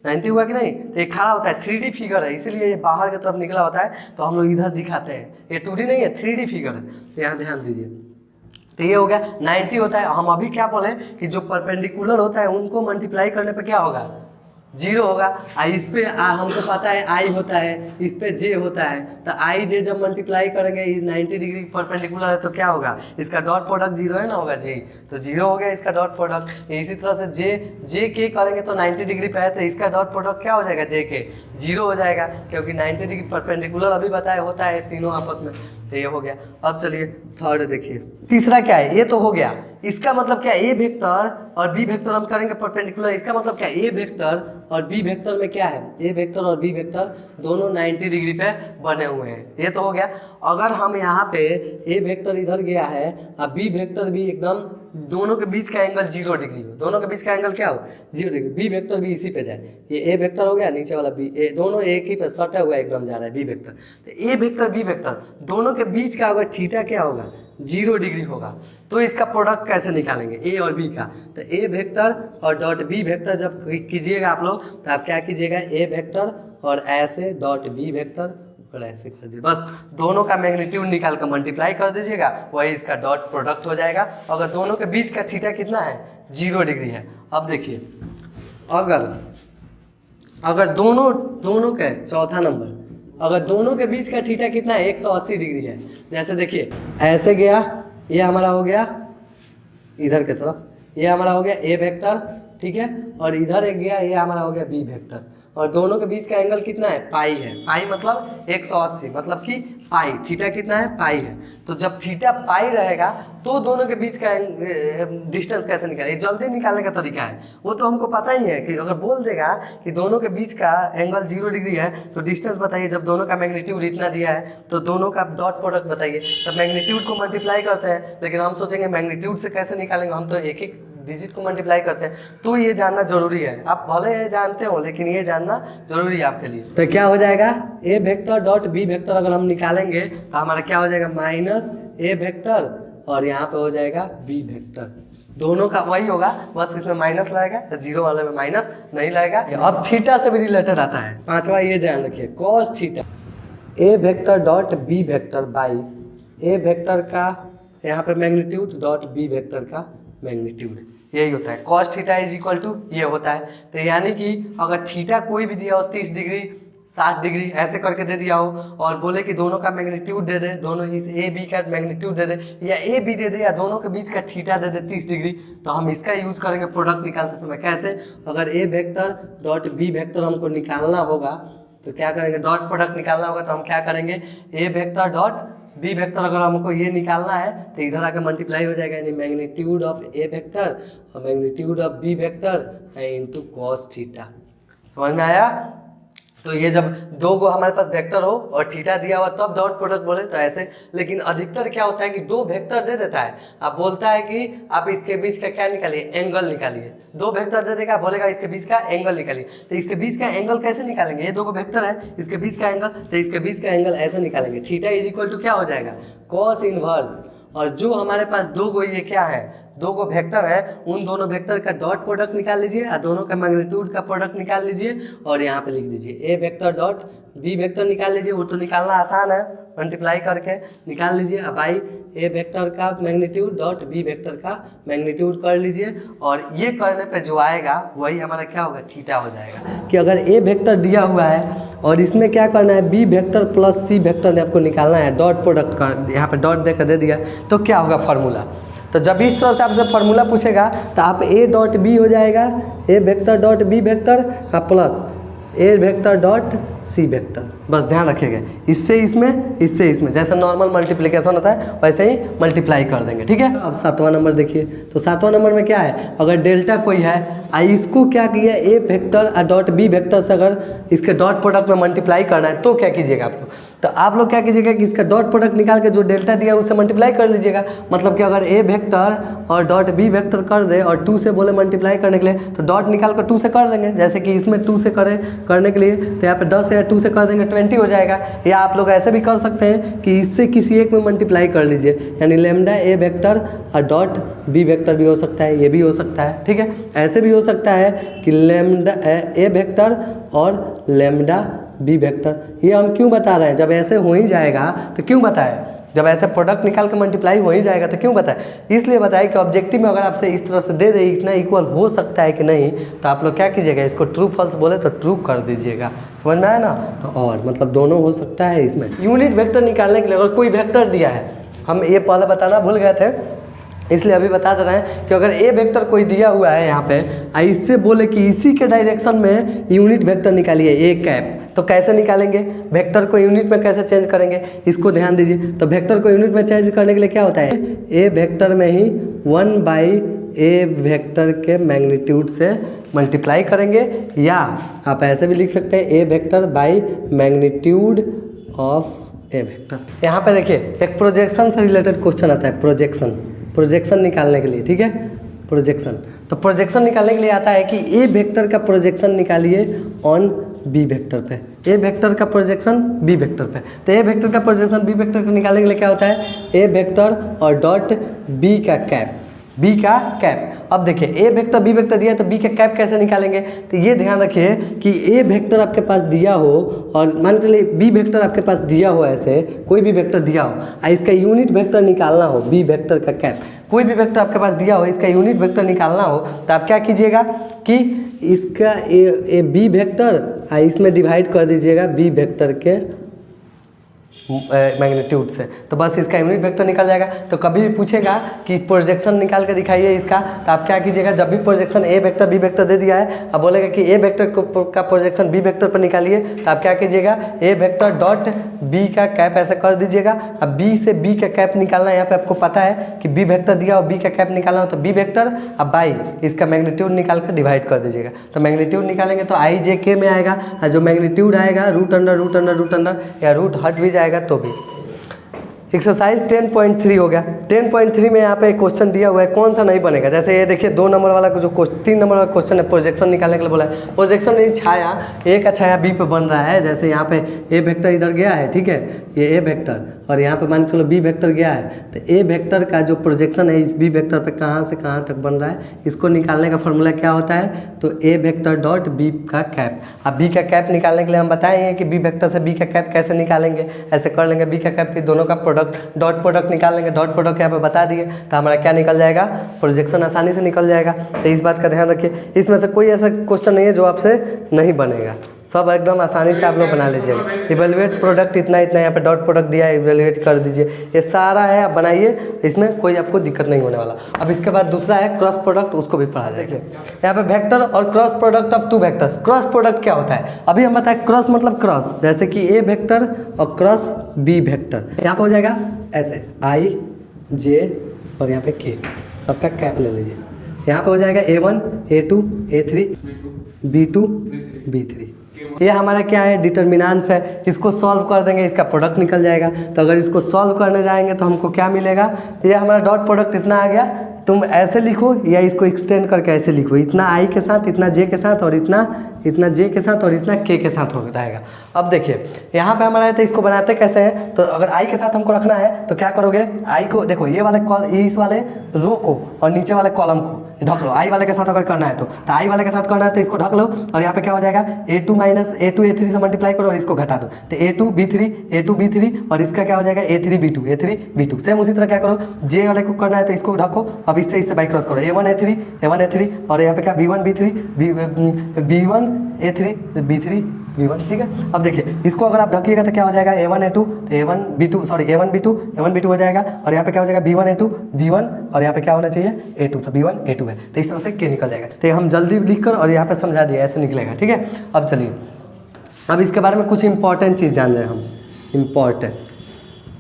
90 हुआ कि नहीं, तो ये खड़ा होता है, 3D फिगर है, इसीलिए ये बाहर की तरफ निकला होता है, तो हम लोग इधर दिखाते हैं, ये 2D नहीं है, 3D फिगर है, तो यहाँ ध्यान दीजिए। तो ये हो गया 90 होता है। हम अभी क्या बोले कि जो परपेंडिकुलर होता है उनको मल्टीप्लाई करने पे क्या होगा, 0 होगा। इस पे हमको पता है आई होता है, इस पे जे होता है, तो आई जे जब मल्टीप्लाई करेंगे 90 डिग्री परपेंडिकुलर है तो क्या होगा, इसका डॉट प्रोडक्ट 0 है ना, होगा जी, तो 0 हो गया इसका डॉट प्रोडक्ट। इसी तरह से जे के करेंगे तो 90 डिग्री पे है, तो इसका डॉट प्रोडक्ट क्या हो जाएगा, जे के 0 हो जाएगा, क्योंकि 90 डिग्री परपेंडिकुलर अभी बताया होता है तीनों आपस में। तो ये हो गया। अब चलिए थर्ड देखिए, तीसरा क्या है, ये तो हो गया। इसका मतलब क्या है, ए वेक्टर और बी वेक्टर हम करेंगे परपेंडिकुलर। इसका मतलब क्या है, ए वेक्टर और बी वेक्टर में क्या है, ए वेक्टर और बी वेक्टर दोनों 90 डिग्री पे बने हुए हैं। ये तो हो गया। अगर हम यहाँ पे ए वेक्टर इधर गया है और बी वेक्टर भी एकदम दोनों के बीच का एंगल 0 डिग्री हो, दोनों के बीच का एंगल क्या हो 0 डिग्री, बी वेक्टर भी इसी पे जाए। ये ए वेक्टर हो गया, नीचे वाला बी, दोनों एक ही पे सटा हुआ एकदम जा रहा है बी वेक्टर। तो ए वेक्टर बी वेक्टर दोनों के बीच का अगर थीटा क्या होगा 0 डिग्री होगा। तो इसका प्रोडक्ट कैसे निकालेंगे ए और बी का, तो ए वेक्टर और डॉट बी वेक्टर जब कीजिएगा आप लोग तो आप क्या कीजिएगा, ए वेक्टर और ऐसे डॉट बी वेक्टर और ऐसे कर दीजिए, बस दोनों का मैग्नीट्यूड निकाल कर मल्टीप्लाई कर दीजिएगा, वही इसका डॉट प्रोडक्ट हो जाएगा। अगर दोनों के बीच का थीटा कितना है 0 डिग्री है। अब देखिए अगर दोनों के चौथा नंबर, अगर दोनों के बीच का थीटा कितना है 180 डिग्री है। जैसे देखिए ऐसे गया, ये हमारा हो गया इधर की तरफ, ये हमारा हो गया ए वेक्टर, ठीक है, और इधर एक गया, ये हमारा हो गया बी वेक्टर, और दोनों के बीच का एंगल कितना है पाई है। पाई मतलब 180, मतलब कि पाई, थीटा कितना है पाई है। तो जब थीटा पाई रहेगा तो दोनों के बीच का डिस्टेंस कैसे निकाले, जल्दी निकालने का तरीका है, वो तो हमको पता ही है कि अगर बोल देगा कि दोनों के बीच का एंगल 0 डिग्री है तो डिस्टेंस बताइए। जब दोनों का मैग्नीट्यूड इतना दिया है तो दोनों का डॉट प्रोडक्ट बताइए। तब मैग्नीट्यूड को मल्टीप्लाई करते हैं, लेकिन हम सोचेंगे मैग्नीट्यूड से कैसे निकालेंगे, हम तो एक एक डिजिट को मल्टीप्लाई करते हैं। तो ये जानना जरूरी है, आप भले ये जानते हो लेकिन ये जानना जरूरी है आपके लिए। तो क्या हो जाएगा, A vector dot B vector अगर हम निकालेंगे तो हमारा क्या हो जाएगा माइनस ए वेक्टर और यहाँ पे हो जाएगा बी वेक्टर, दोनों का वही होगा, बस इसमें माइनस लगेगा, 0 वाले में माइनस नहीं लगेगा। अब थीटा से भी रिलेटेड आता है पांचवा, ये ध्यान रखिए cos theta. A vector dot B vector by A vector का यहाँ पे मैग्नीट्यूड डॉट बी वेक्टर का मैग्नीट्यूड, यही होता है cos theta is equal to ये होता है। तो यानी कि अगर थीटा कोई भी दिया हो 30 डिग्री 60 डिग्री ऐसे करके दे दिया हो और बोले कि दोनों का मैग्नीट्यूड दे दे, दोनों इस ए बी का मैग्नीट्यूड दे दे या ए बी दे दे या दोनों के बीच का थीटा दे दे 30 डिग्री, तो हम इसका यूज करेंगे प्रोडक्ट निकालते समय। कैसे, अगर ए वेक्टर डॉट बी वेक्टर हमको निकालना होगा तो क्या करेंगे, डॉट प्रोडक्ट निकालना होगा तो हम क्या करेंगे, ए वेक्टर डॉट बी वेक्टर अगर हमको ये निकालना है तो इधर आके मल्टीप्लाई हो जाएगा, यानी मैग्नीट्यूड ऑफ ए वेक्टर और magnitude of B vector into cos theta. समझ में आया। तो ये जब दो गो हमारे पास वेक्टर हो और थीटा दिया हुआ तब डॉट प्रोडक्ट बोले तो ऐसे। लेकिन अधिकतर क्या होता है कि दो वेक्टर दे देता है, अब बोलता है कि आप इसके बीच का क्या निकालिए, एंगल निकालिए। दो वेक्टर दे देगा, बोलेगा इसके बीच का एंगल निकालिए। तो इसके बीच का एंगल कैसे निकालेंगे, ये दो को वेक्टर है, इसके बीच का एंगल, तो इसके बीच का एंगल ऐसे निकालेंगे। थीटा इज इक्वल टू क्या हो जाएगा, कॉस इनवर्स। और जो हमारे पास दो गो ये क्या है, दो गो वेक्टर है, उन दोनों वेक्टर का डॉट प्रोडक्ट निकाल लीजिए और दोनों का मैग्नीट्यूड का प्रोडक्ट निकाल लीजिए और यहाँ पे लिख दीजिए ए वेक्टर डॉट बी वेक्टर निकाल लीजिए। वो तो निकालना आसान है, मल्टीप्लाई करके निकाल लीजिए। अब आई ए वेक्टर का मैग्नीट्यूड डॉट बी वेक्टर का मैग्नीट्यूड कर लीजिए और ये करने पे जो आएगा वही हमारा क्या होगा, थीटा हो जाएगा। कि अगर ए वेक्टर दिया हुआ है और इसमें क्या करना है, B vector plus C vector आपको निकालना है, डॉट प्रोडक्ट कर, यहाँ पे डॉट देकर दे दिया, तो क्या होगा फार्मूला। तो जब इस तरह से आपसे फार्मूला पूछेगा तो आप ए डॉट बी हो जाएगा, A vector dot B vector plus A vector dot C vector. बस ध्यान रखिएगा, इससे इसमें जैसे नॉर्मल मल्टीप्लिकेशन होता है वैसे ही मल्टीप्लाई कर देंगे, ठीक है। अब 7वां नंबर देखिए, तो 7वां नंबर में क्या है, अगर डेल्टा कोई है, इसको क्या किया, ए वेक्टर और डॉट बी वेक्टर से अगर इसके डॉट प्रोडक्ट में मल्टीप्लाई करना है तो क्या कीजिएगा आप लोग, तो आप लोग क्या कीजिएगा कि इसका डॉट प्रोडक्ट निकाल के जो डेल्टा दिया उससे मल्टीप्लाई कर लीजिएगा। मतलब कि अगर ए वेक्टर और डॉट बी वेक्टर कर दे और 2 से बोले मल्टीप्लाई करने के लिए तो डॉट निकाल कर 2 से कर देंगे। जैसे कि इसमें 2 से करने के लिए तो यहाँ पे 10 या 2 से कर देंगे 20 हो जाएगा। या आप लोग ऐसे भी कर सकते हैं कि इससे किसी एक में मल्टीप्लाई कर लीजिए, यानी लेमडा ए वेक्टर और डॉट बी वेक्टर भी हो सकता है, ये भी हो सकता है, ठीक है। ऐसे भी हो सकता है कि लेमडा ए वेक्टर और लेमडा बी वेक्टर। ये हम क्यों बता रहे हैं, जब ऐसे हो ही जाएगा तो क्यों बताएं, जब ऐसे प्रोडक्ट निकाल के मल्टीप्लाई हो ही जाएगा तो क्यों बताएं, इसलिए बताएं कि ऑब्जेक्टिव में अगर आपसे इस तरह से दे दे इतना इक्वल हो सकता है कि नहीं, तो आप लोग क्या कीजिएगा, इसको ट्रू फॉल्स बोले तो ट्रू कर दीजिएगा। समझ में आया ना। तो और मतलब दोनों हो सकता है इसमें। यूनिट वेक्टर निकालने के लिए अगर कोई वेक्टर दिया है, हम ये पहले बताना भूल गए थे इसलिए अभी बता दे रहे हैं कि अगर ए वेक्टर कोई दिया हुआ है यहाँ पे, इससे बोले कि इसी के डायरेक्शन में यूनिट वेक्टर निकालिए ए कैप, तो कैसे निकालेंगे, वेक्टर को यूनिट में कैसे चेंज करेंगे, इसको ध्यान दीजिए। तो वेक्टर को यूनिट में चेंज करने के लिए क्या होता है, ए वेक्टर में ही 1/a वेक्टर के मैग्नीट्यूड से मल्टीप्लाई करेंगे, या आप ऐसे भी लिख सकते हैं A vector by magnitude of A vector. यहाँ पे देखिए एक प्रोजेक्शन से रिलेटेड क्वेश्चन आता है, प्रोजेक्शन निकालने के लिए, ठीक है, प्रोजेक्शन। तो प्रोजेक्शन निकालने के लिए आता है कि ए वेक्टर का प्रोजेक्शन निकालिए ऑन बी वेक्टर पे, ए वेक्टर का प्रोजेक्शन बी वेक्टर पे। तो ए वेक्टर का प्रोजेक्शन बी वेक्टर को निकालने के लिए क्या होता है, ए वेक्टर और डॉट बी का कैप। अब देखिए ए वेक्टर बी वेक्टर दिया है तो बी का कैप कैसे निकालेंगे, तो ये ध्यान रखिए कि ए वेक्टर आपके पास दिया हो और मान के चलिए बी वेक्टर आपके पास दिया हो, ऐसे कोई भी वेक्टर दिया हो और इसका यूनिट वेक्टर निकालना हो, बी वेक्टर का कैप, कोई भी वेक्टर आपके पास दिया हो इसका यूनिट वेक्टर निकालना हो, तो आप क्या कीजिएगा कि इसका ए बी वेक्टर इसमें डिवाइड कर दीजिएगा बी वेक्टर के मैग्नीट्यूड से, तो बस इसका यूनिट वेक्टर निकल जाएगा। तो कभी भी पूछेगा कि प्रोजेक्शन निकाल के दिखाइए इसका, तो आप क्या कीजिएगा, जब भी प्रोजेक्शन ए वेक्टर बी वेक्टर दे दिया है, अब बोलेगा कि ए वेक्टर का प्रोजेक्शन बी वेक्टर पर निकालिए, तो आप क्या कीजिएगा, ए वेक्टर डॉट बी का कैप ऐसा कर दीजिएगा। अब बी से बी का कैप निकालना है, यहाँ पे आपको पता है कि बी वेक्टर दिया और बी का कैप निकालना हो, तो बी वेक्टर अब बाई इसका मैग्नीट्यूड निकाल कर डिवाइड कर दीजिएगा। तो मैग्नीट्यूड निकालेंगे तो आई जे के में आएगा, और जो मैग्नीट्यूड आएगा रूट अंडर या रूट हट भी जाएगा तो भी। एक्सरसाइज 10.3 हो गया। 10.3 में यहाँ पे एक क्वेश्चन दिया हुआ है, कौन सा नहीं बनेगा। जैसे ये देखिए 2 नंबर वाला जो 3 नंबर वाला क्वेश्चन है, प्रोजेक्शन निकालने के लिए बोला है। प्रोजेक्शन नहीं, छाया, ए का छाया बी पे बन रहा है। जैसे यहाँ पे ए वेक्टर इधर गया है, ठीक है, ये ए वेक्टर, और यहाँ पे मान के चलो बी वेक्टर गया है, तो ए वेक्टर का जो प्रोजेक्शन है इस बी वेक्टर पे कहाँ से कहाँ तक बन रहा है, इसको निकालने का फॉर्मूला क्या होता है, तो ए वेक्टर डॉट बी का कैप। अब बी का कैप निकालने के लिए हम बताएंगे कि बी वेक्टर से बी का कैप कैसे निकालेंगे, ऐसे कर लेंगे, बी का कैप की दोनों का डॉट प्रोडक्ट निकाल लेंगे, डॉट प्रोडक्ट यहाँ पे बता दिए, तो हमारा क्या निकल जाएगा, प्रोजेक्शन आसानी से निकल जाएगा। तो इस बात का ध्यान रखिए, इसमें से कोई ऐसा क्वेश्चन नहीं है जो आपसे नहीं बनेगा, सब एकदम आसानी से आप लोग बना लीजिएगा। इवेलुएट प्रोडक्ट इतना यहाँ पे डॉट प्रोडक्ट दिया है, इवेलुएट कर दीजिए, ये सारा है, आप बनाइए, इसमें कोई आपको दिक्कत नहीं होने वाला। अब इसके बाद दूसरा है क्रॉस प्रोडक्ट, उसको भी पढ़ा जाएगा। यहाँ पे वेक्टर और cross product of 2 vectors. Cross product क्या होता है, अभी हम बताएं, क्रॉस मतलब क्रॉस, जैसे कि ए वेक्टर और क्रॉस बी वेक्टर, यहाँ पे हो जाएगा ऐसे आई जे और यहाँ पे के, सबका कैप ले लीजिए। यहाँ पे हो जाएगा A1 A2 A3 B2 B3, ये हमारा क्या है, डिटर्मिनेंट्स है। इसको सॉल्व कर देंगे, इसका प्रोडक्ट निकल जाएगा। तो अगर इसको सॉल्व करने जाएंगे तो हमको क्या मिलेगा, ये हमारा डॉट प्रोडक्ट इतना आ गया, तुम ऐसे लिखो या इसको एक्सटेंड करके ऐसे लिखो, इतना आई के साथ, इतना जे के साथ, और इतना जे के साथ, और इतना के साथ हो जाएगा। अब देखिए यहाँ पे हमारा है, तो इसको बनाते कैसे हैं, तो अगर आई के साथ हमको रखना है तो क्या करोगे, आई को देखो, ये वाले इस वाले रो को और नीचे वाले कॉलम को ढक लो। आई वाले के साथ अगर करना है तो आई वाले के साथ करना है तो इसको ढक लो, और यहाँ पे क्या हो जाएगा, A2 माइनस A2 A3 से मल्टीप्लाई करो और इसको घटा दो, तो A2 B3 और इसका क्या हो जाएगा A3 B2 सेम उसी तरह क्या करो, जे वाले को करना है तो इसको ढको, अब इससे बाई क्रॉस करो, A1 A3 और यहाँ पे क्या B1 B3 B1, ठीक है। अब देखिए इसको अगर आप ढकिएगा तो क्या हो जाएगा, A1 A2 तो A1 B2 हो जाएगा, और यहाँ पे क्या हो जाएगा B1 A2 B1, और यहाँ पे क्या होना चाहिए A2, तो B1 A2 है, तो इस तरह से के निकल जाएगा। तो हम जल्दी लिख कर और यहाँ पे समझा दिया, ऐसे निकलेगा, ठीक है। अब चलिए, अब इसके बारे में कुछ इंपॉर्टेंट चीज़ जान रहे हैं हम,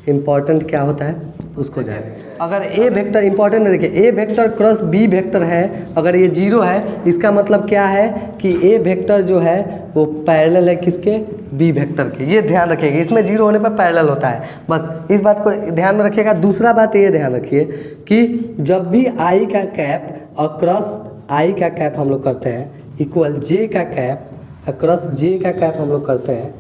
इम्पॉर्टेंट क्या होता है उसको जाने। अगर ए वेक्टर इंपॉर्टेंट में देखिए, ए वेक्टर क्रॉस बी वेक्टर है, अगर ये 0 है, इसका मतलब क्या है कि ए वेक्टर जो है वो पैरेलल है किसके, बी वेक्टर के। ये ध्यान रखिएगा, इसमें 0 होने पर पैरेलल होता है, बस इस बात को ध्यान में रखिएगा। दूसरा बात ये ध्यान रखिए कि जब भी आई का कैप और क्रॉस आई का कैप हम लोग करते हैं, इक्वल जे का कैप अक्रॉस जे का कैप हम लोग करते हैं,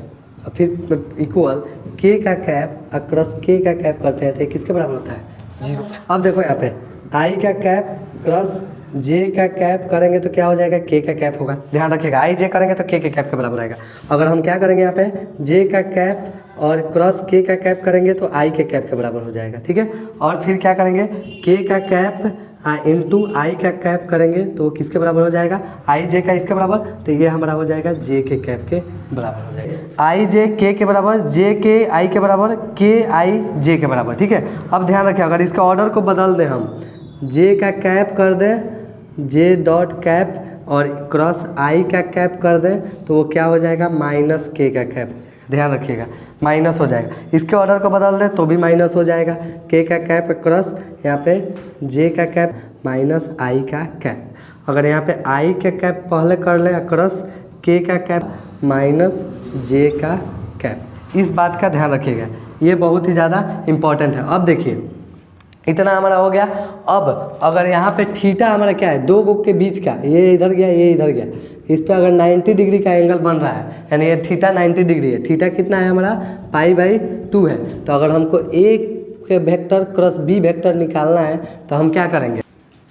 फिर इक्वल के का कैप अक्रॉस के का कैप करते हैं, तो किसके बराबर होता है, 0। अब देखो यहाँ पे आई का कैप क्रॉस जे का कैप करेंगे तो क्या हो जाएगा, के का कैप होगा। ध्यान रखिएगा, आई जे करेंगे तो के कैप के बराबर आएगा। अगर हम क्या करेंगे यहाँ पे जे का कैप और क्रॉस के का कैप करेंगे तो आई के कैप के बराबर हो जाएगा, ठीक है। और फिर क्या करेंगे, के का कैप इंटू आई का कैप करेंगे तो किसके बराबर हो जाएगा, आई जे का इसके बराबर, तो ये हमारा हो जाएगा जे के कैप के बराबर हो जाएगा। आई जे के के बराबर, जे के आई के बराबर, के आई जे के बराबर, ठीक है। अब ध्यान रखिए, अगर इसका ऑर्डर को बदल दें हम, जे का कैप कर दें जे डॉट कैप और क्रॉस आई का कैप कर दें तो वो क्या हो जाएगा, माइनस के का कैप हो जाएगा। ध्यान रखिएगा माइनस हो जाएगा। इसके ऑर्डर को बदल दें तो भी माइनस हो जाएगा। के का कैप क्रॉस यहाँ पे जे का कैप माइनस आई का कैप। अगर यहाँ पे आई का कैप पहले कर लें क्रॉस के का कैप माइनस जे का कैप। इस बात का ध्यान रखिएगा, ये बहुत ही ज़्यादा इम्पॉर्टेंट है। अब देखिए इतना हमारा हो गया। अब अगर यहाँ पे थीटा हमारा क्या है, दो गो के बीच का, ये इधर गया ये इधर गया, इस पे अगर 90 डिग्री का एंगल बन रहा है यानी ये थीटा 90 डिग्री है। थीटा कितना है हमारा, π/2 है। तो अगर हमको ए के वेक्टर क्रॉस बी वेक्टर निकालना है तो हम क्या करेंगे,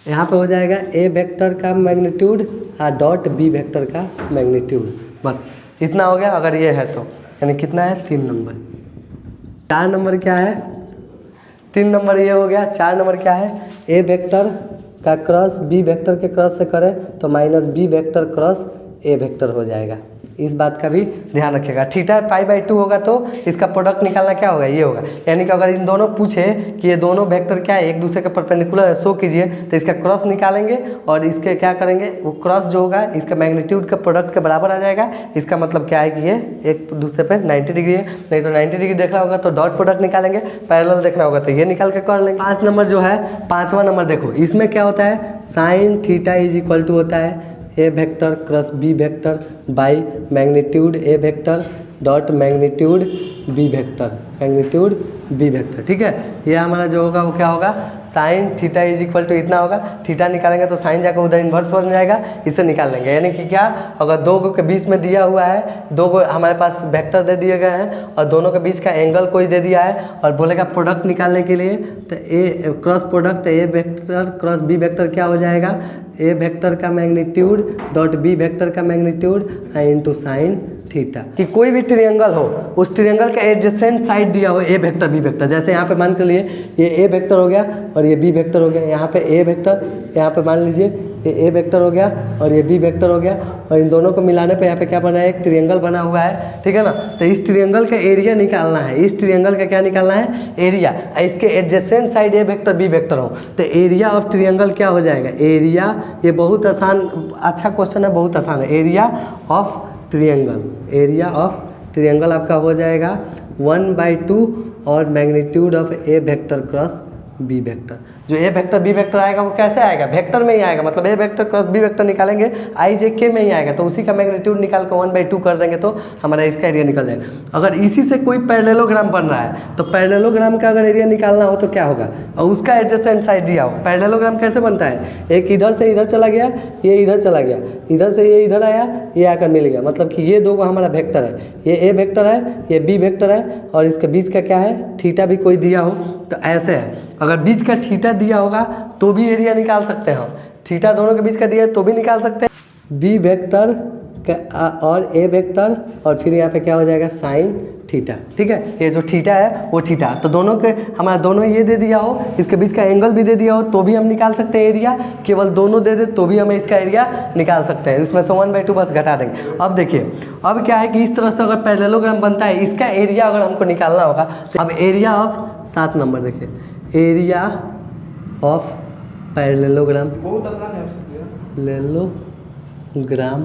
यहाँ पे हो जाएगा ए वेक्टर का मैग्नीट्यूड और डॉट बी वेक्टर का मैग्नीट्यूड। बस इतना हो गया। अगर ये है तो यानी कितना है, 3 नंबर। 4 नंबर क्या है, 3 नंबर ये हो गया। 4 नंबर क्या है, ए वेक्टर का क्रॉस बी वेक्टर के क्रॉस से करें तो minus B vector cross A vector हो जाएगा। इस बात का भी ध्यान रखिएगा। थीटा π/2 होगा तो इसका प्रोडक्ट निकालना क्या होगा, ये होगा। यानी कि अगर इन दोनों पूछे कि ये दोनों वेक्टर क्या है, एक दूसरे के परपेंडिकुलर है, शो कीजिए, तो इसका क्रॉस निकालेंगे और इसके क्या करेंगे, वो क्रॉस जो होगा इसका मैग्नीट्यूड के प्रोडक्ट के बराबर आ जाएगा। इसका मतलब क्या है कि ये एक दूसरे पे 90 डिग्री है। नहीं तो 90 डिग्री देखना होगा तो डॉट प्रोडक्ट निकालेंगे, पैरेलल देखना होगा तो ये निकाल के कर लेंगे। 5 नंबर जो है, 5वां नंबर देखो, इसमें क्या होता है, sine theta is equal to होता है A vector cross B vector by magnitude A vector dot magnitude B vector, magnitude B vector. ठीक है, ये हमारा जो होगा वो क्या होगा, sine theta is equal to इतना होगा। थीटा निकालेंगे तो साइन जाकर उधर इन्वर्स बन जाएगा, इसे निकाल लेंगे। यानी कि क्या, अगर दो के बीच में दिया हुआ है, दो को हमारे पास वेक्टर दे दिए गए हैं और दोनों के बीच का एंगल कोई दे दिया है और बोलेगा प्रोडक्ट निकालने के लिए, तो A cross product A vector cross B vector क्या हो जाएगा, ए वेक्टर का मैग्नीट्यूड डॉट बी वेक्टर का मैग्नीट्यूड इंटू साइन थीटा। कि कोई भी ट्रायंगल हो, उस ट्रायंगल का एडजेसेंट साइड दिया हो ए वेक्टर बी वेक्टर। जैसे यहाँ पे मान के लिए ये ए वेक्टर हो गया और ये बी वेक्टर हो गया। यहाँ पे ए वेक्टर, यहाँ पे मान लीजिए ये ए वेक्टर हो गया और ये बी वेक्टर हो गया, और इन दोनों को मिलाने पे यहाँ पे क्या बना है, एक ट्रायंगल बना हुआ है। ठीक है ना, तो इस ट्रायंगल का एरिया निकालना है। इस ट्रायंगल का क्या निकालना है, एरिया। इसके एडजेसेंट साइड ए वेक्टर बी वेक्टर हो तो एरिया ऑफ ट्रायंगल क्या हो जाएगा, एरिया। ये बहुत आसान, अच्छा क्वेश्चन है, बहुत आसान है। Area of triangle, area of triangle आपका हो जाएगा 1/2 और magnitude of A vector cross B vector. जो ए वेक्टर बी वेक्टर आएगा वो कैसे आएगा, वेक्टर में ही आएगा। मतलब ए वेक्टर क्रॉस बी वेक्टर निकालेंगे आई जे के में ही आएगा, तो उसी का मैग्नीट्यूड निकाल कर 1/2 कर देंगे तो हमारा इसका एरिया निकल जाएगा। अगर इसी से कोई पैरेललोग्राम बन रहा है तो पैरेललोग्राम का अगर एरिया निकालना हो तो क्या होगा, और उसका एडजेसेंट साइड दिया हो। पैरेललोग्राम कैसे बनता है, एक इधर से इधर चला गया, ये इधर चला गया, इधर से ये इधर आया, ये आकर मिल गया। मतलब कि ये दो हमारा वेक्टर है, ये ए वेक्टर है, ये बी वेक्टर है, और इसके बीच का क्या है, थीटा भी कोई दिया हो तो ऐसे है। अगर बीच का थीटा दिया होगा तो भी एरिया निकाल सकते हैं हम। थीटा दोनों के बीच का दिया है तो भी निकाल सकते हैं। बी वेक्टर और ए वेक्टर और फिर यहाँ पे क्या हो जाएगा, साइन थीटा। ठीक है, ये जो थीटा है वो थीटा, तो दोनों के हमारा दोनों ये दे दिया हो, इसके बीच का एंगल भी दे दिया हो तो भी हम निकाल सकते हैं एरिया। केवल दोनों दे दे तो भी हमें इसका एरिया निकाल सकते हैं। इसमें से 1/2 बस घटा देंगे। अब देखिए, अब क्या है कि इस तरह से अगर पैरेललोग्राम बनता है, इसका एरिया अगर हमको निकालना होगा तो अब एरिया ऑफ 7 नंबर देखिए, एरिया ऑफ पैरेललोग्राम, बहुत आसान है, पैरेललोग्राम।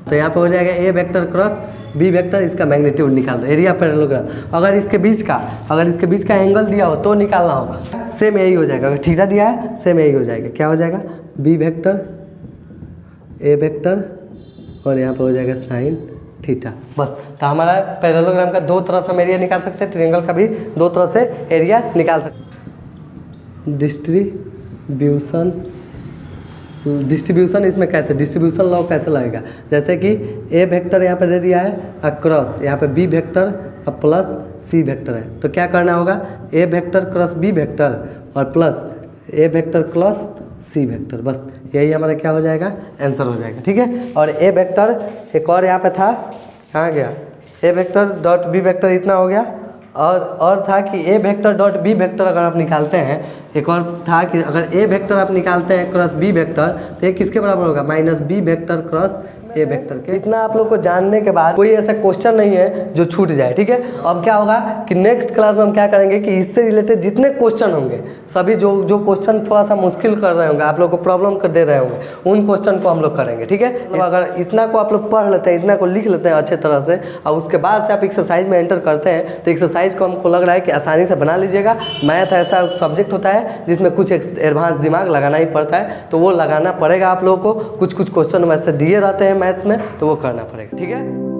तो यहाँ पे हो जाएगा A vector cross B vector, इसका मैग्नीट्यूड निकाल दो, एरिया पैरेललोग्राम। अगर इसके बीच का एंगल दिया हो तो निकालना हो, सेम यही हो जाएगा। अगर थीटा दिया है सेम यही हो जाएगा। क्या हो जाएगा, बी वेक्टर ए वेक्टर और यहाँ पे हो जाएगा साइन थीटा। बस, तो हमारा पैरेललोग्राम का दो तरह से हम एरिया निकाल सकते हैं, ट्रायंगल का भी दो तरह से एरिया निकाल सकते हैं। डिस्ट्रीब्यूशन इसमें कैसे, डिस्ट्रीब्यूशन लॉ कैसे लगेगा, जैसे कि ए वेक्टर यहाँ पे दे दिया है अक्रॉस, यहाँ पे B vector plus C vector है, तो क्या करना होगा, ए वेक्टर क्रॉस बी वेक्टर और plus A vector cross C vector. बस यही हमारा क्या हो जाएगा, आंसर हो जाएगा। ठीक है, और ए वेक्टर एक और यहाँ पे था, कहाँ गया, ए वेक्टर डॉट बी वेक्टर इतना हो गया, और था कि A vector dot B vector अगर आप निकालते हैं, एक और था कि अगर ए वेक्टर आप निकालते हैं क्रॉस बी वेक्टर तो ये किसके बराबर होगा, माइनस बी वेक्टर क्रॉस ये वेक्टर के। इतना आप लोग को जानने के बाद कोई ऐसा क्वेश्चन नहीं है जो छूट जाए, ठीक है। अब क्या होगा कि नेक्स्ट क्लास में हम क्या करेंगे कि इससे रिलेटेड जितने क्वेश्चन होंगे सभी जो क्वेश्चन थोड़ा सा मुश्किल कर रहे होंगे, आप लोग को प्रॉब्लम कर दे रहे होंगे, उन क्वेश्चन को हम लोग करेंगे, ठीक है। तो अगर इतना को आप लोग पढ़ लेते हैं, इतना को लिख लेते हैं अच्छे तरह से, और उसके बाद से आप एक्सरसाइज में एंटर करते हैं, तो एक्सरसाइज को हमको लग रहा है कि आसानी से बना लीजिएगा। मैथ ऐसा सब्जेक्ट होता है जिसमें कुछ एडवांस दिमाग लगाना ही पड़ता है, तो वो लगाना पड़ेगा आप लोगों को। कुछ क्वेश्चन वैसे दिए रहते हैं मैथ्स में, तो वो करना पड़ेगा, ठीक है।